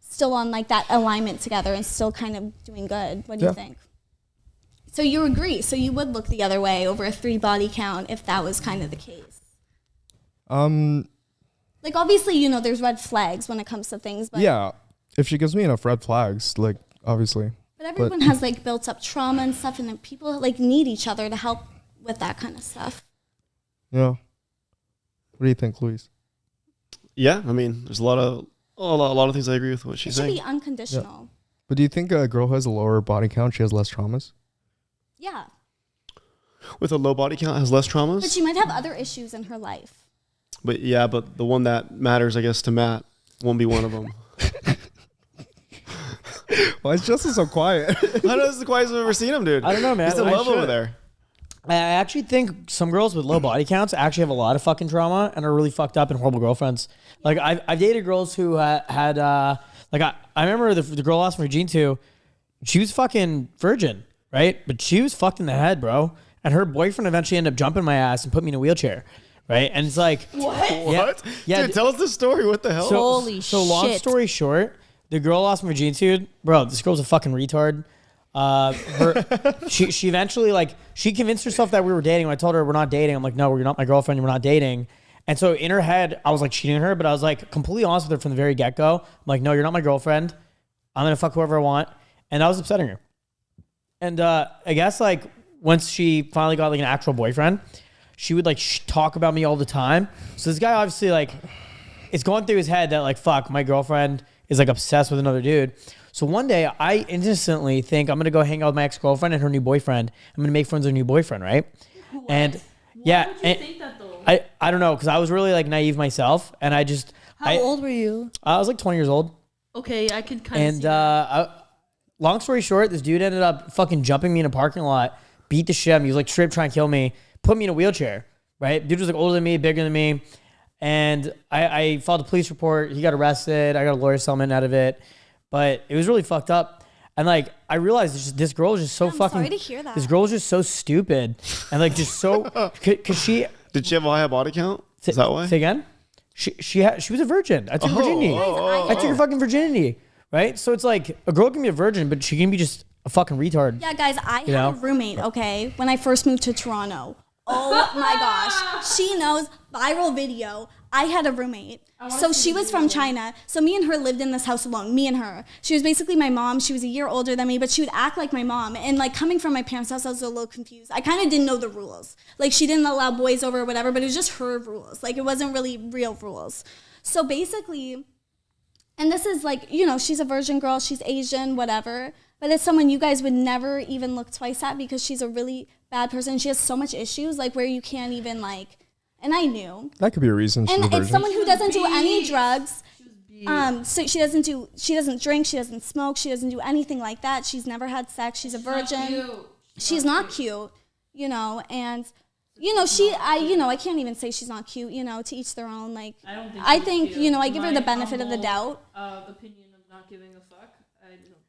S4: still on like that alignment together and still kind of doing good. What do you think? So you agree? So you would look the other way over a 3 body count if that was kind of the case? Like obviously, you know, there's red flags when it comes to things, but
S1: yeah, if she gives me enough red flags, like obviously.
S4: But everyone has like built up trauma and stuff, and then people like need each other to help with that kind of stuff.
S1: Yeah. What do you think, Luis?
S2: Yeah, I mean, there's a lot of things I agree with what she's saying.
S4: It should be unconditional.
S1: Yeah. But do you think a girl who has a lower body count, she has less traumas?
S4: Yeah.
S2: With a low body count, has less traumas?
S4: But she might have other issues in her life.
S2: But yeah, but the one that matters, I guess, to Matt won't be one of them.
S1: Why is Justin so quiet?
S2: I know this is the quietest I've ever seen him, dude.
S3: I don't know, man.
S2: He's in love over there.
S3: I actually think some girls with low body counts actually have a lot of fucking trauma and are really fucked up and horrible girlfriends. Like I've dated girls who had like I remember the girl I lost my virginity to, she was fucking virgin, right? But she was fucked in the head, bro. And her boyfriend eventually ended up jumping my ass and put me in a wheelchair, right? And it's like
S2: What?
S3: Yeah,
S2: dude, tell us the story. What the hell?
S5: Holy
S3: so long
S5: shit.
S3: story short, the girl I lost my virginity to, bro. This girl's a fucking retard. She eventually like she convinced herself that we were dating. When I told her we're not dating, I'm like, no, you're not my girlfriend. We're not dating. And so in her head, I was like cheating on her, but I was like completely honest with her from the very get go. I'm like, no, you're not my girlfriend. I'm gonna fuck whoever I want. And I was upsetting her. And I guess like once she finally got like an actual boyfriend, she would like talk about me all the time. So this guy obviously like it's going through his head that like fuck, my girlfriend is like obsessed with another dude. So one day I innocently think I'm going to go hang out with my ex-girlfriend and her new boyfriend. I'm going to make friends with her new boyfriend, right?
S5: What?
S3: And
S5: Why would you think that though?
S3: I don't know, because I was really like naive myself, and I just
S5: How old were you?
S3: I was like 20 years old.
S5: Okay, I could kind of see
S3: And long story short, this dude ended up fucking jumping me in a parking lot, beat the shit out of me. He was like straight trying to kill me, put me in a wheelchair, right? Dude was like older than me, bigger than me. And I filed a police report. He got arrested. I got a lawyer settlement out of it. But it was really fucked up. And like, I realized this girl is just so fucking.
S4: Sorry to hear that.
S3: This girl is just so stupid. And like, just so. Cause she.
S2: Did she have a high body count? Is that why?
S3: Say again? She was a virgin. I took her virginity. I took her fucking virginity. Right? So it's like, a girl can be a virgin, but she can be just a fucking retard.
S4: Yeah, guys, I had a roommate, okay, when I first moved to Toronto. Oh my gosh. She knows, viral video. I had a roommate. So she was from China. So me and her lived in this house alone, me and her. She was basically my mom. She was a year older than me, but she would act like my mom. And like coming from my parents' house, I was a little confused. I kind of didn't know the rules. Like she didn't allow boys over or whatever, but it was just her rules. Like it wasn't really real rules. So basically, and this is like, you know, she's a virgin girl, she's Asian, whatever. But it's someone you guys would never even look twice at because she's a really bad person. She has so much issues, like where you can't even like, and I knew.
S1: That could be a reason she's a
S4: And
S1: virgin.
S4: it's someone who doesn't do any drugs. So she doesn't drink, she doesn't smoke, she doesn't do anything like that. She's never had sex, she's a virgin. She's not cute, you know, and you know, I can't even say she's not cute, you know, to each their own. Like I think, you know, I give her the benefit of the doubt.
S5: Opinion of not giving a fuck.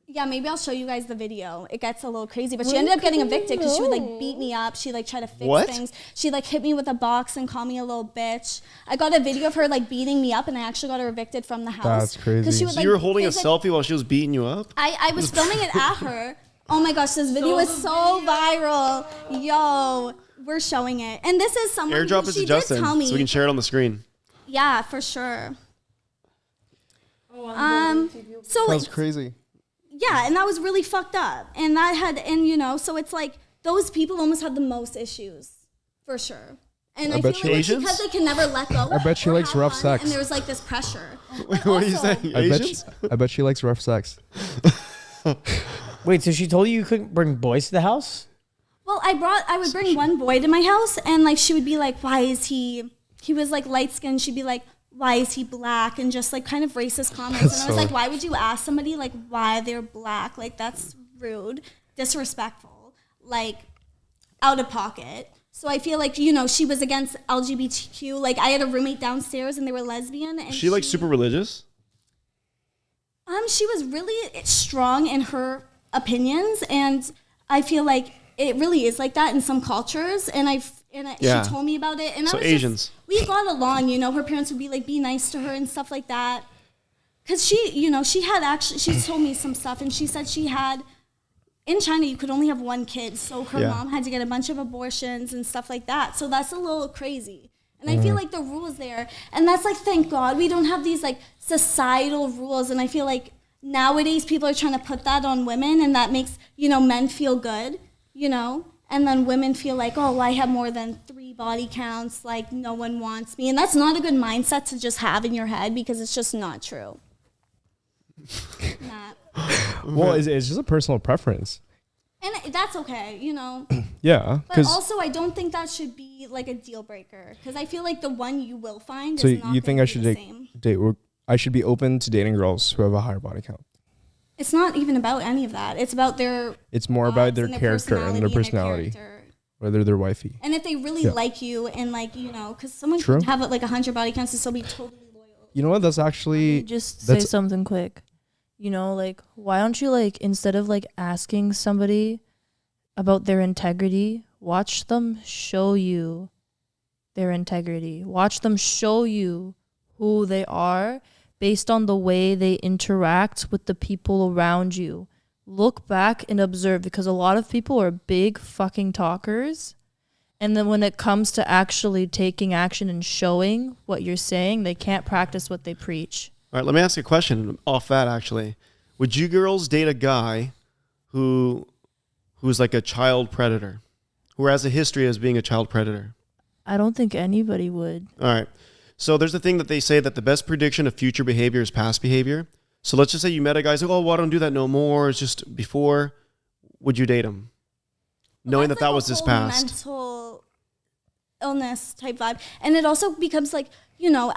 S4: Yeah, maybe I'll show you guys the video. It gets a little crazy, but she ended up getting evicted because she would like beat me up. She like tried to fix things. She like hit me with a box and called me a little bitch. I got a video of her like beating me up, and I actually got her evicted from the house.
S1: That's crazy.
S4: She would,
S2: So
S4: like,
S2: you were holding a
S4: think,
S2: selfie while she was beating you up?
S4: I was filming it at her. Oh my gosh, this video is so viral. Yo, we're showing it. And this is someone
S2: Airdrop
S4: who
S2: it
S4: she
S2: to
S4: did
S2: Justin
S4: tell me.
S2: so we can share it on the screen.
S4: Yeah, for sure. So
S1: That's crazy.
S4: yeah, and that was really fucked up. And you know, so it's like those people almost had the most issues, for sure. And
S1: I
S4: I,
S1: bet
S4: feel
S1: you
S4: like
S2: Asians?
S4: because they can never let go.
S1: I bet she
S4: or
S1: likes
S4: have
S1: rough
S4: fun,
S1: sex.
S4: And there's like this pressure. But
S2: What are you
S4: also-
S2: saying?
S1: I
S2: Asians?
S1: bet she likes rough sex.
S3: Wait, so she told you couldn't bring boys to the house?
S4: Well, I would bring one boy to my house, and like she would be like, "Why is he?" He was like light skinned. She'd be like, "Why is he black?" And just like kind of racist comments. And I was like, "Why would you ask somebody like why they're black? Like that's rude, disrespectful, like out of pocket." So I feel like she was against LGBTQ. Like I had a roommate downstairs, and they were lesbian. And
S2: She like super religious?
S4: She was really strong in her opinions, and I feel like it really is like that in some cultures. And
S2: Yeah.
S4: she told me about it, and
S2: So
S4: I was
S2: Asians.
S4: we got along. Her parents would be like, "Be nice to her" and stuff like that. Because she told me some stuff, and she said she had in China you could only have one kid, so her
S2: Yeah.
S4: mom had to get a bunch of abortions and stuff like that. So that's a little crazy. And I feel like the rules there, and that's like, thank God we don't have these like societal rules. And I feel like nowadays people are trying to put that on women, and that makes, men feel good, and then women feel like, oh, well, I have more than 3 body counts, like no one wants me. And that's not a good mindset to just have in your head, because it's just not true.
S1: Well, it's just a personal preference.
S4: And that's okay,
S1: Yeah,
S4: But
S1: because
S4: also, I don't think that should be like a deal breaker, because I feel like the one you will find
S1: so
S4: is not
S1: you think
S4: gonna
S1: I
S4: be
S1: should
S4: the
S1: date,
S4: same.
S1: I should be open to dating girls who have a higher body count.
S4: It's not even about any of that. It's about their.
S1: It's more about
S4: odds
S1: their
S4: and
S1: character and their personality,
S4: character.
S1: whether they're wifey.
S4: And if they really
S1: Yeah.
S4: like you, and like because someone
S1: True.
S4: could have like 100 body counts and still be totally loyal.
S1: You know what? That's actually
S5: Just say
S1: that's
S5: something quick. Like, why don't you, like, instead of like asking somebody about their integrity, watch them show you their integrity. Watch them show you who they are based on the way they interact with the people around you. Look back and observe, because a lot of people are big fucking talkers. And then when it comes to actually taking action and showing what you're saying, they can't practice what they preach.
S2: All right, let me ask you a question off that, actually. Would you girls date a guy who's like a child predator, who has a history as being a child predator?
S5: I don't think anybody would.
S2: All right. So there's a thing that they say that the best prediction of future behavior is past behavior. So let's just say you met a guy who's like, oh, well, I don't do that no more. It's just before. Would you date him? Knowing
S4: That's
S2: that
S4: like a
S2: was his
S4: whole
S2: past.
S4: mental illness type vibe. And it also becomes like,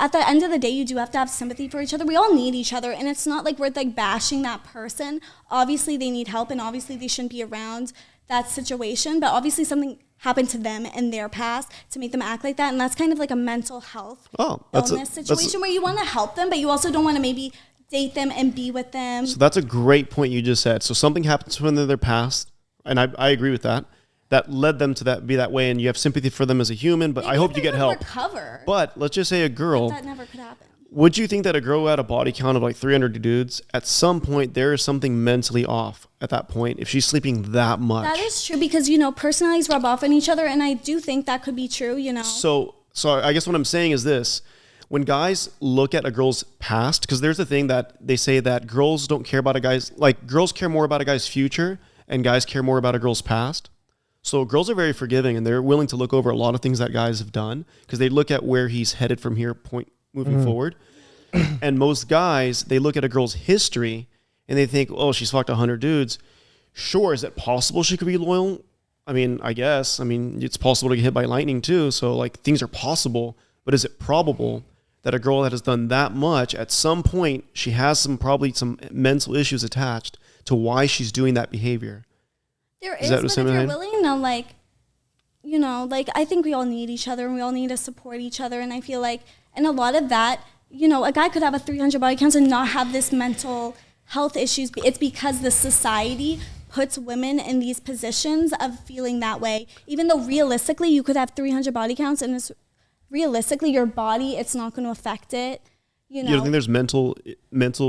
S4: at the end of the day, you do have to have sympathy for each other. We all need each other. And it's not like we're like bashing that person. Obviously they need help, and obviously they shouldn't be around that situation. But obviously something happened to them in their past to make them act like that. And that's kind of like a mental health illness situation where you want to help them, but you also don't want to maybe date them and be with them.
S2: So that's a great point you just said. So something happens to them in their past, and I agree with that, that led them to be that way, and you have sympathy for them as a human, but
S4: Maybe
S2: I hope
S4: if
S2: you
S4: they
S2: get
S4: would
S2: help.
S4: recover,
S2: But let's just say a girl,
S4: that never could happen.
S2: would you think that a girl who had a body count of like 300 dudes, at some point there is something mentally off at that point if she's sleeping that much?
S4: That is true, because personalities rub off on each other, and I do think that could be true.
S2: So I guess what I'm saying is this. When guys look at a girl's past, because there's a thing that they say that girls don't care about girls care more about a guy's future and guys care more about a girl's past. So girls are very forgiving, and they're willing to look over a lot of things that guys have done, because they look at where he's headed from here moving forward. And most guys, they look at a girl's history and they think, oh, she's fucked 100 dudes. Sure, is it possible she could be loyal? I mean, I guess. I mean, it's possible to get hit by lightning too. So like things are possible, but is it probable that a girl that has done that much, at some point, she has probably some mental issues attached to why she's doing that behavior?
S4: There
S2: Is
S4: is,
S2: that
S4: but
S2: the
S4: if
S2: same
S4: you're
S2: thing?
S4: willing to, I think we all need each other, and we all need to support each other. And I feel like, and a lot of that, a guy could have a 300 body count and not have this mental health issues. It's because the society puts women in these positions of feeling that way. Even though realistically, you could have 300 body counts, and realistically, your body, it's not going to affect it. You
S2: don't think there's mental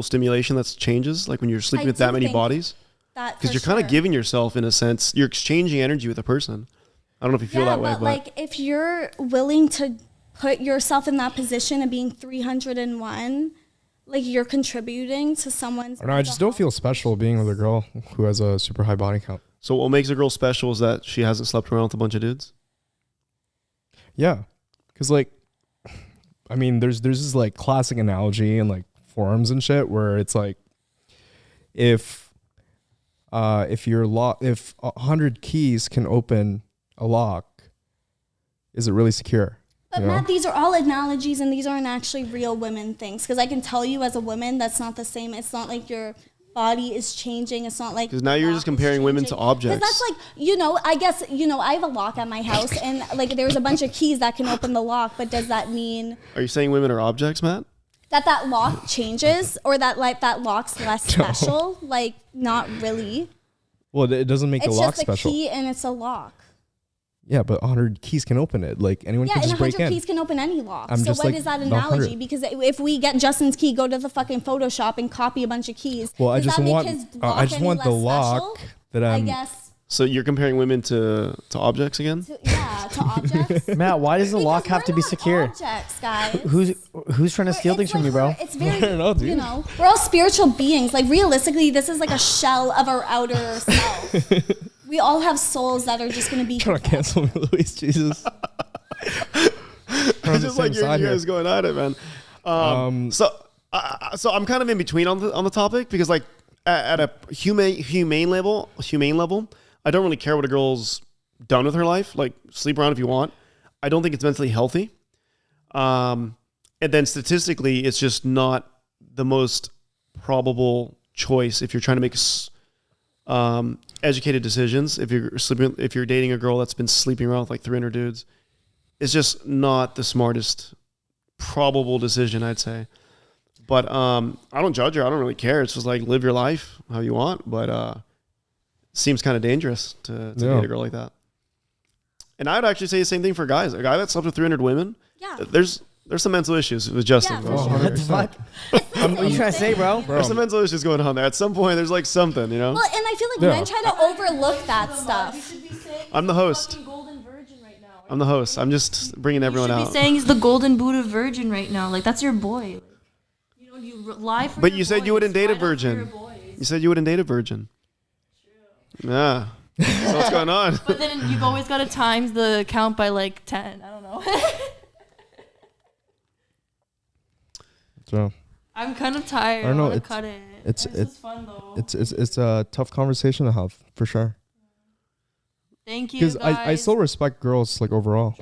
S2: stimulation that changes, like when you're sleeping with that many bodies? Because you're kind of giving yourself, in a sense, you're exchanging energy with a person. I don't know if you feel that way,
S4: but like if you're willing to put yourself in that position of being 301, like you're contributing to someone's.
S1: I just don't feel special being with a girl who has a super high body count.
S2: So what makes a girl special is that she hasn't slept around with a bunch of dudes?
S1: Yeah, Because like, I mean, there's this like classic analogy in like forums and shit where it's like, if 100 keys can open a lock, is it really secure?
S4: But
S1: You know?
S4: Matt, these are all analogies, and these aren't actually real women things. Because I can tell you, as a woman, that's not the same. It's not like your body is changing. It's not like
S2: Because now you're just comparing women to objects.
S4: Because that's like, I guess, I have a lock at my house, and like there's a bunch of keys that can open the lock. But does that mean
S2: Are you saying women are objects, Matt?
S4: that lock changes, or that like that lock's less special? Like, not really.
S1: Well, it doesn't make
S4: It's
S1: the lock
S4: just a
S1: special.
S4: key, and it's a lock.
S1: Yeah, but 100 keys can open it. Like anyone
S4: Yeah,
S1: can
S4: and
S1: just break
S4: 100
S1: in.
S4: keys can open any lock.
S1: I'm
S4: So
S1: just
S4: what
S1: like
S4: is that
S1: the
S4: analogy?
S1: 100.
S4: Because if we get Justin's key, go to the fucking Photoshop and copy a bunch of keys.
S1: Well, I
S4: does
S1: just
S4: that make
S1: want
S4: his
S1: I
S4: lock
S1: just
S4: any
S1: want the
S4: less
S1: lock
S4: special?
S1: that
S4: I
S1: I'm.
S4: guess.
S2: So you're comparing women to objects again?
S4: To objects.
S3: Matt, why does the lock
S4: Because
S3: have to
S4: we're
S3: be
S4: not
S3: secure?
S4: Objects, guys.
S3: Who's trying to steal things from you, bro?
S4: It's very,
S1: I don't know, dude.
S4: we're all spiritual beings. Like, realistically, this is like a shell of our outer self. We all have souls that are just going to be.
S1: Trying to cancel me, Luis. Jesus.
S2: I just like hearing you guys going at it, man. So I'm kind of in between on the topic because like at a humane level, I don't really care what a girl's done with her life. Like, sleep around if you want. I don't think it's mentally healthy. And then statistically, it's just not the most probable choice if you're trying to make educated decisions. If you're dating a girl that's been sleeping around with like 300 dudes, it's just not the smartest probable decision, I'd say. But I don't judge her. I don't really care. It's just like, live your life how you want. But it seems kind of dangerous to date a girl like that. And I would actually say the same thing for guys. A guy that slept with 300 women,
S4: Yeah.
S2: there's some mental issues with Justin.
S4: Yeah, for sure.
S3: What the fuck? What are you trying to say, bro?
S2: There's some mental issues going on there. At some point, there's like something, you know?
S4: Well, and I feel like men try to overlook that stuff.
S2: I'm the host.
S5: Golden virgin right now.
S2: I'm the host. I'm just bringing everyone
S5: You should
S2: out.
S5: be saying he's the golden Buddha virgin right now. Like, that's your boy. Like, you know, you lie for
S2: But
S5: your
S2: you said you
S5: boys,
S2: wouldn't date a
S5: ride out for
S2: virgin.
S5: your boys.
S2: You said you wouldn't date a virgin. True. Yeah. So what's going on?
S5: But then you've always got to times the count by like 10. I don't know.
S1: So
S5: I'm kind of tired.
S1: I don't know,
S5: want to
S1: it's-
S5: cut it.
S1: it's-
S5: This is fun though.
S1: it's a tough conversation to have for sure.
S5: Thank you,
S1: Because
S5: guys.
S1: I still respect girls like overall.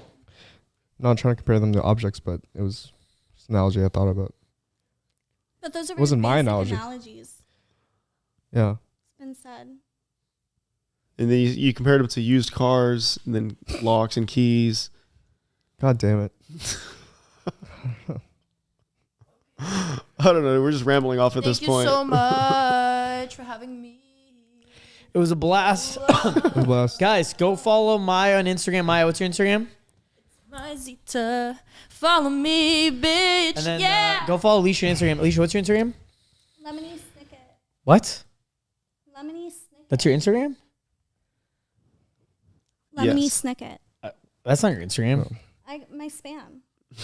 S1: Not trying to compare them to objects, but it was just an analogy I thought about.
S4: But those are
S1: It wasn't my
S4: basic
S1: analogy.
S4: analogies.
S1: Yeah.
S4: It's been said.
S2: And then you compared them to used cars, and then locks and keys.
S1: God damn it.
S2: I don't know. We're just rambling off at this
S5: Thank you
S2: point.
S5: so much for having me.
S3: It was a blast.
S1: It was blessed.
S3: Guys, go follow Maya on Instagram. Maya, what's your Instagram?
S5: My Zita, follow me, bitch.
S3: And then
S5: yeah.
S3: go follow Alicia on Instagram. Alicia, what's your Instagram?
S4: Lemony Snicket.
S3: What?
S4: Lemony Snicket.
S3: That's your Instagram?
S4: Lemony
S2: Yes.
S4: Snicket.
S3: That's not your Instagram.
S4: My spam.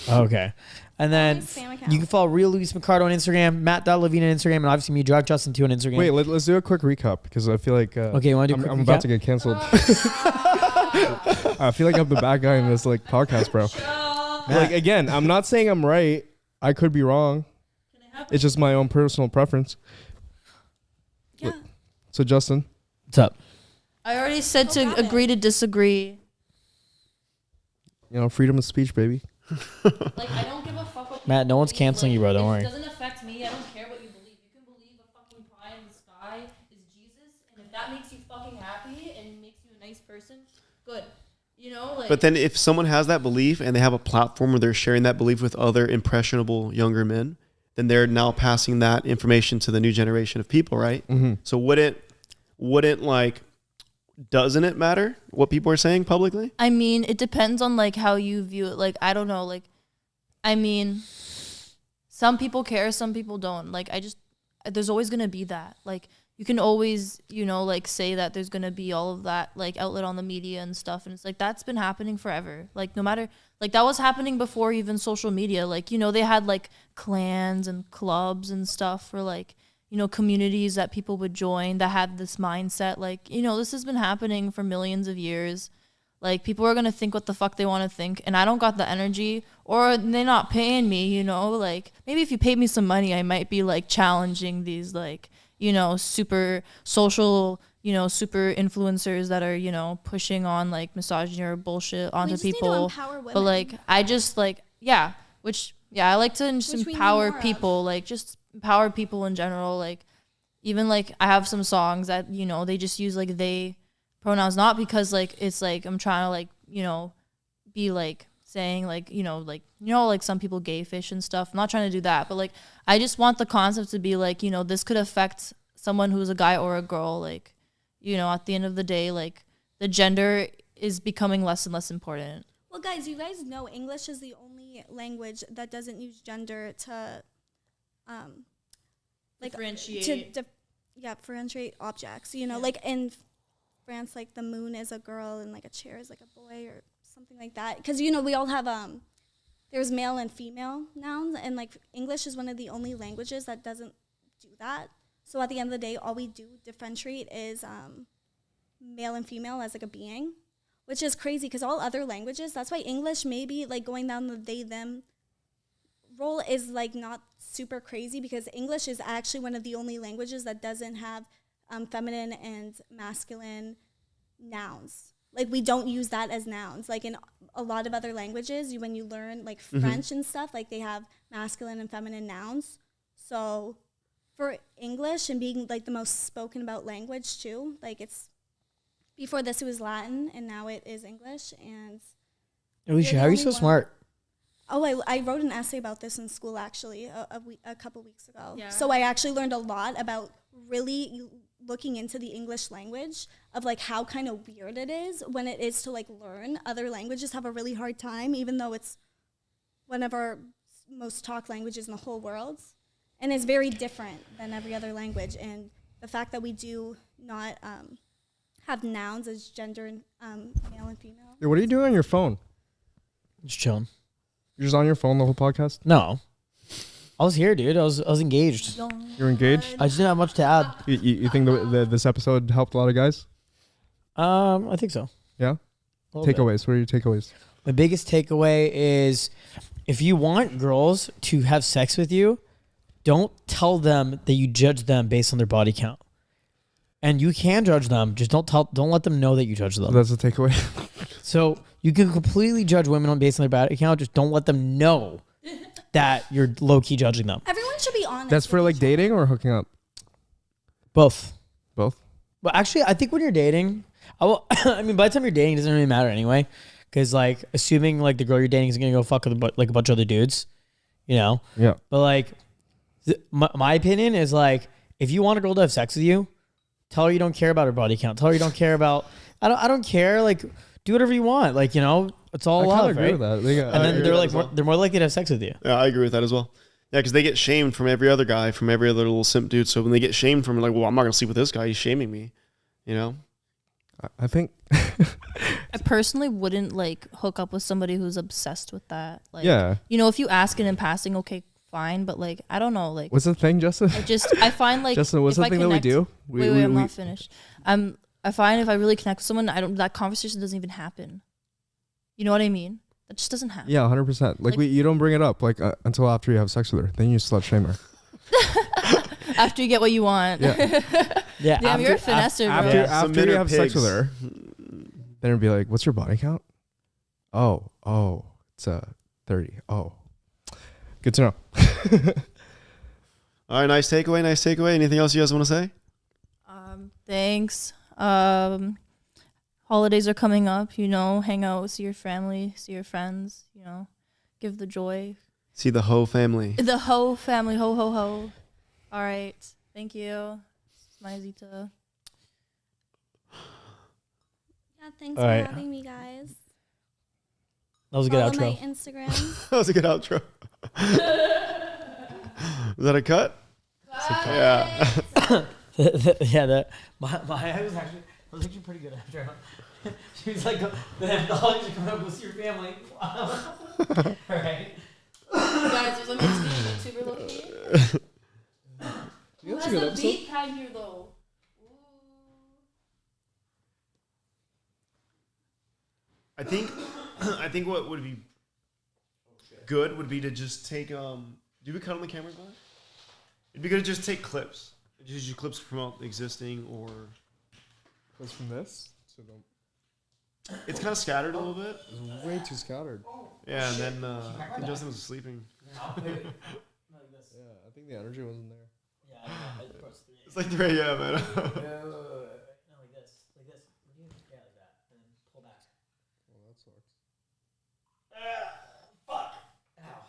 S3: Oh, okay. And then
S4: My spam account.
S3: you can follow Real Luis Mercado on Instagram, Matt.Levine on Instagram, and obviously me, Drug Justin 2 on Instagram.
S1: Wait, let's do a quick recap because I feel like
S3: Okay, you want to do a quick
S1: I'm about
S3: recap?
S1: to get canceled. I feel like I'm the bad guy in this like podcast, bro. Like again, I'm not saying I'm right. I could be wrong. It's just my own personal preference.
S4: Yeah.
S1: So Justin,
S3: What's up?
S5: I already said to
S4: got it.
S5: agree to disagree.
S1: you know, freedom of speech, baby.
S5: Like, I don't give a fuck what
S3: Matt, no one's canceling you, bro. Don't worry.
S5: It doesn't affect me. I don't care what you believe. You can believe a fucking pie in the sky is Jesus, and if that makes you fucking happy and makes you a nice person, good. You know, like.
S2: But then if someone has that belief and they have a platform where they're sharing that belief with other impressionable younger men, then they're now passing that information to the new generation of people, right?
S1: Mm-hmm.
S2: So wouldn't like, doesn't it matter what people are saying publicly?
S5: I mean, it depends on like how you view it. Like, I don't know. Like, I mean, some people care, some people don't. Like, there's always gonna be that. Like, you can always, you know, like say that there's gonna be all of that like outlet on the media and stuff, and it's like that's been happening forever. Like, no matter, like that was happening before even social media. Like, you know, they had like clans and clubs and stuff for like, you know, communities that people would join that had this mindset. Like, you know, this has been happening for millions of years. Like, people are gonna think what the fuck they want to think, and I don't got the energy, or they're not paying me, you know? Like, maybe if you paid me some money, I might be, like, challenging these, like, you know, super social, you know, super influencers that are, you know, pushing on, like, misogyny or bullshit onto
S4: just need to
S5: people.
S4: empower women.
S5: But, like, I just, like, I like to just
S4: Which we need
S5: empower
S4: more of.
S5: people, like, just empower people in general. Like, even, like, I have some songs that, you know, they just use, like, they pronouns, not because, like, it's, like, I'm trying to, like, you know, be, like, saying, like, like some people gay fish and stuff. I'm not trying to do that, but, like, I just want the concept to be, like, you know, this could affect someone who's a guy or a girl. Like, you know, at the end of the day, like, the gender is becoming less and less important.
S4: Well, guys, you guys know English is the only language that doesn't use gender to, like,
S5: Differentiate.
S4: differentiate objects. You know, like in France, like the moon is a girl and like a chair is like a boy or something like that. Because, you know, we all have there's male and female nouns, and like English is one of the only languages that doesn't do that. So at the end of the day, all we do differentiate is male and female as like a being, which is crazy because all other languages, that's why English maybe like going down the they them role is like not super crazy, because English is actually one of the only languages that doesn't have feminine and masculine nouns. Like, we don't use that as nouns. Like, in a lot of other languages, when you learn, like, French and stuff, like, they have masculine and feminine nouns. So, for English and being, like, the most spoken about language, too, like, it's, before this, it was Latin, and now it is English, and...
S3: Alicia, how are you so smart?
S4: Oh, I wrote an essay about this in school, actually, a couple weeks ago.
S5: Yeah.
S4: So I actually learned a lot about really looking into the English language, of like how kind of weird it is when it is to like learn. Other languages have a really hard time, even though it's one of our most talked languages in the whole world. And it's very different than every other language. And the fact that we do not have nouns as gender and male and female.
S1: Hey, what are you doing on your phone?
S3: Just chilling.
S1: You're just on your phone the whole podcast?
S3: No. I was here, dude. I was engaged.
S1: You're engaged?
S3: I just didn't have much to add.
S1: You think this episode helped a lot of guys?
S3: I think so.
S1: Yeah?
S3: A little bit.
S1: Takeaways. What are your takeaways?
S3: My biggest takeaway is, if you want girls to have sex with you, don't tell them that you judge them based on their body count. And you can judge them, just don't let them know that you judge them.
S1: That's a takeaway.
S3: So you can completely judge women based on their body count, just don't let them know that you're low-key judging them.
S4: Everyone should be honest.
S1: That's for
S4: with
S1: like
S4: each other.
S1: dating or hooking up?
S3: Both.
S1: Both?
S3: Well, actually, I think when you're dating, I mean, by the time you're dating, it doesn't really matter anyway. Because, like, assuming, like, the girl you're dating is going to go fuck with, like, a bunch of other dudes, you know?
S1: Yeah.
S3: But, like, my opinion is, like, if you want a girl to have sex with you, tell her you don't care about her body count. Tell her you don't care about... I don't care. Like, do whatever you want. Like, you know, it's all
S1: I
S3: love,
S1: kind of agree
S3: right?
S1: with that.
S3: And then they're, like,
S2: as well.
S3: they're more likely to have sex with you.
S2: Yeah, I agree with that as well. Yeah, because they get shamed from every other guy, from every other little simp dude. So when they get shamed from, like, well, I'm not going to sleep with this guy. He's shaming me, you know?
S1: I think...
S5: I personally wouldn't like hook up with somebody who's obsessed with that. Like,
S1: Yeah.
S5: you know, if you ask it in passing, okay, fine. But like, I don't know. Like,
S1: What's the thing, Justin?
S5: I find like,
S1: Justin, what's
S5: if
S1: the
S5: I
S1: thing that we
S5: connect-
S1: do?
S5: Wait, I'm not finished. I find if I really connect with someone, that conversation doesn't even happen. You know what I mean? That just doesn't happen.
S1: Yeah, 100%. Like, you don't bring it up like until after you have sex with her. Then you slut shame her.
S5: After you get what you want.
S1: Yeah.
S3: Yeah.
S5: Damn, you're a finesser, bro.
S1: After,
S2: Yeah. Some
S1: after
S2: men
S1: you
S2: are
S1: have sex with
S2: pigs.
S1: her, then it'd be like, what's your body count? Oh, it's 30. Oh. Good to know.
S2: All right, nice takeaway. Anything else you guys want to say?
S5: Thanks. Holidays are coming up, you know, hang out, see your family, see your friends, you know, give the joy.
S2: See the Ho family.
S5: The Ho family, ho, ho, ho. All right. Thank you. It's my Zita.
S4: Yeah, thanks
S3: All
S4: for
S3: right.
S4: having me, guys.
S3: That was a good
S4: Follow
S3: outro.
S4: my Instagram.
S2: That was a good outro. Is that a cut? Yeah.
S3: Yeah, my eye was actually pretty good after. She was like, the holidays are coming up, go see your family. All right.
S5: Guys, there's a mix YouTuber location.
S1: Yeah,
S5: Who has the beat tag here, though?
S2: I think I think what would be good would be to just take do we cut on the camera, guy? It'd be good to just take clips. Just use clips from existing or
S1: Goes from this to the.
S2: it's kind of scattered a little bit.
S1: It's way too scattered.
S2: Yeah, and then I think Justin was sleeping.
S3: Like this.
S1: Yeah, I think the energy wasn't there.
S3: Yeah, I press 3.
S2: It's like 3 a.m. man.
S3: No, like this. Like this. Yeah, like that. And then pull back.
S1: Well, that sucks.
S3: Fuck. Ow.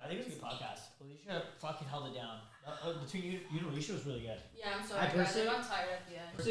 S3: I think it was a good podcast. Alicia fucking held it down. Between you and Alicia was really good.
S6: Yeah, I'm
S3: I
S6: sorry, guys. I
S3: personally-
S6: got tired at the end.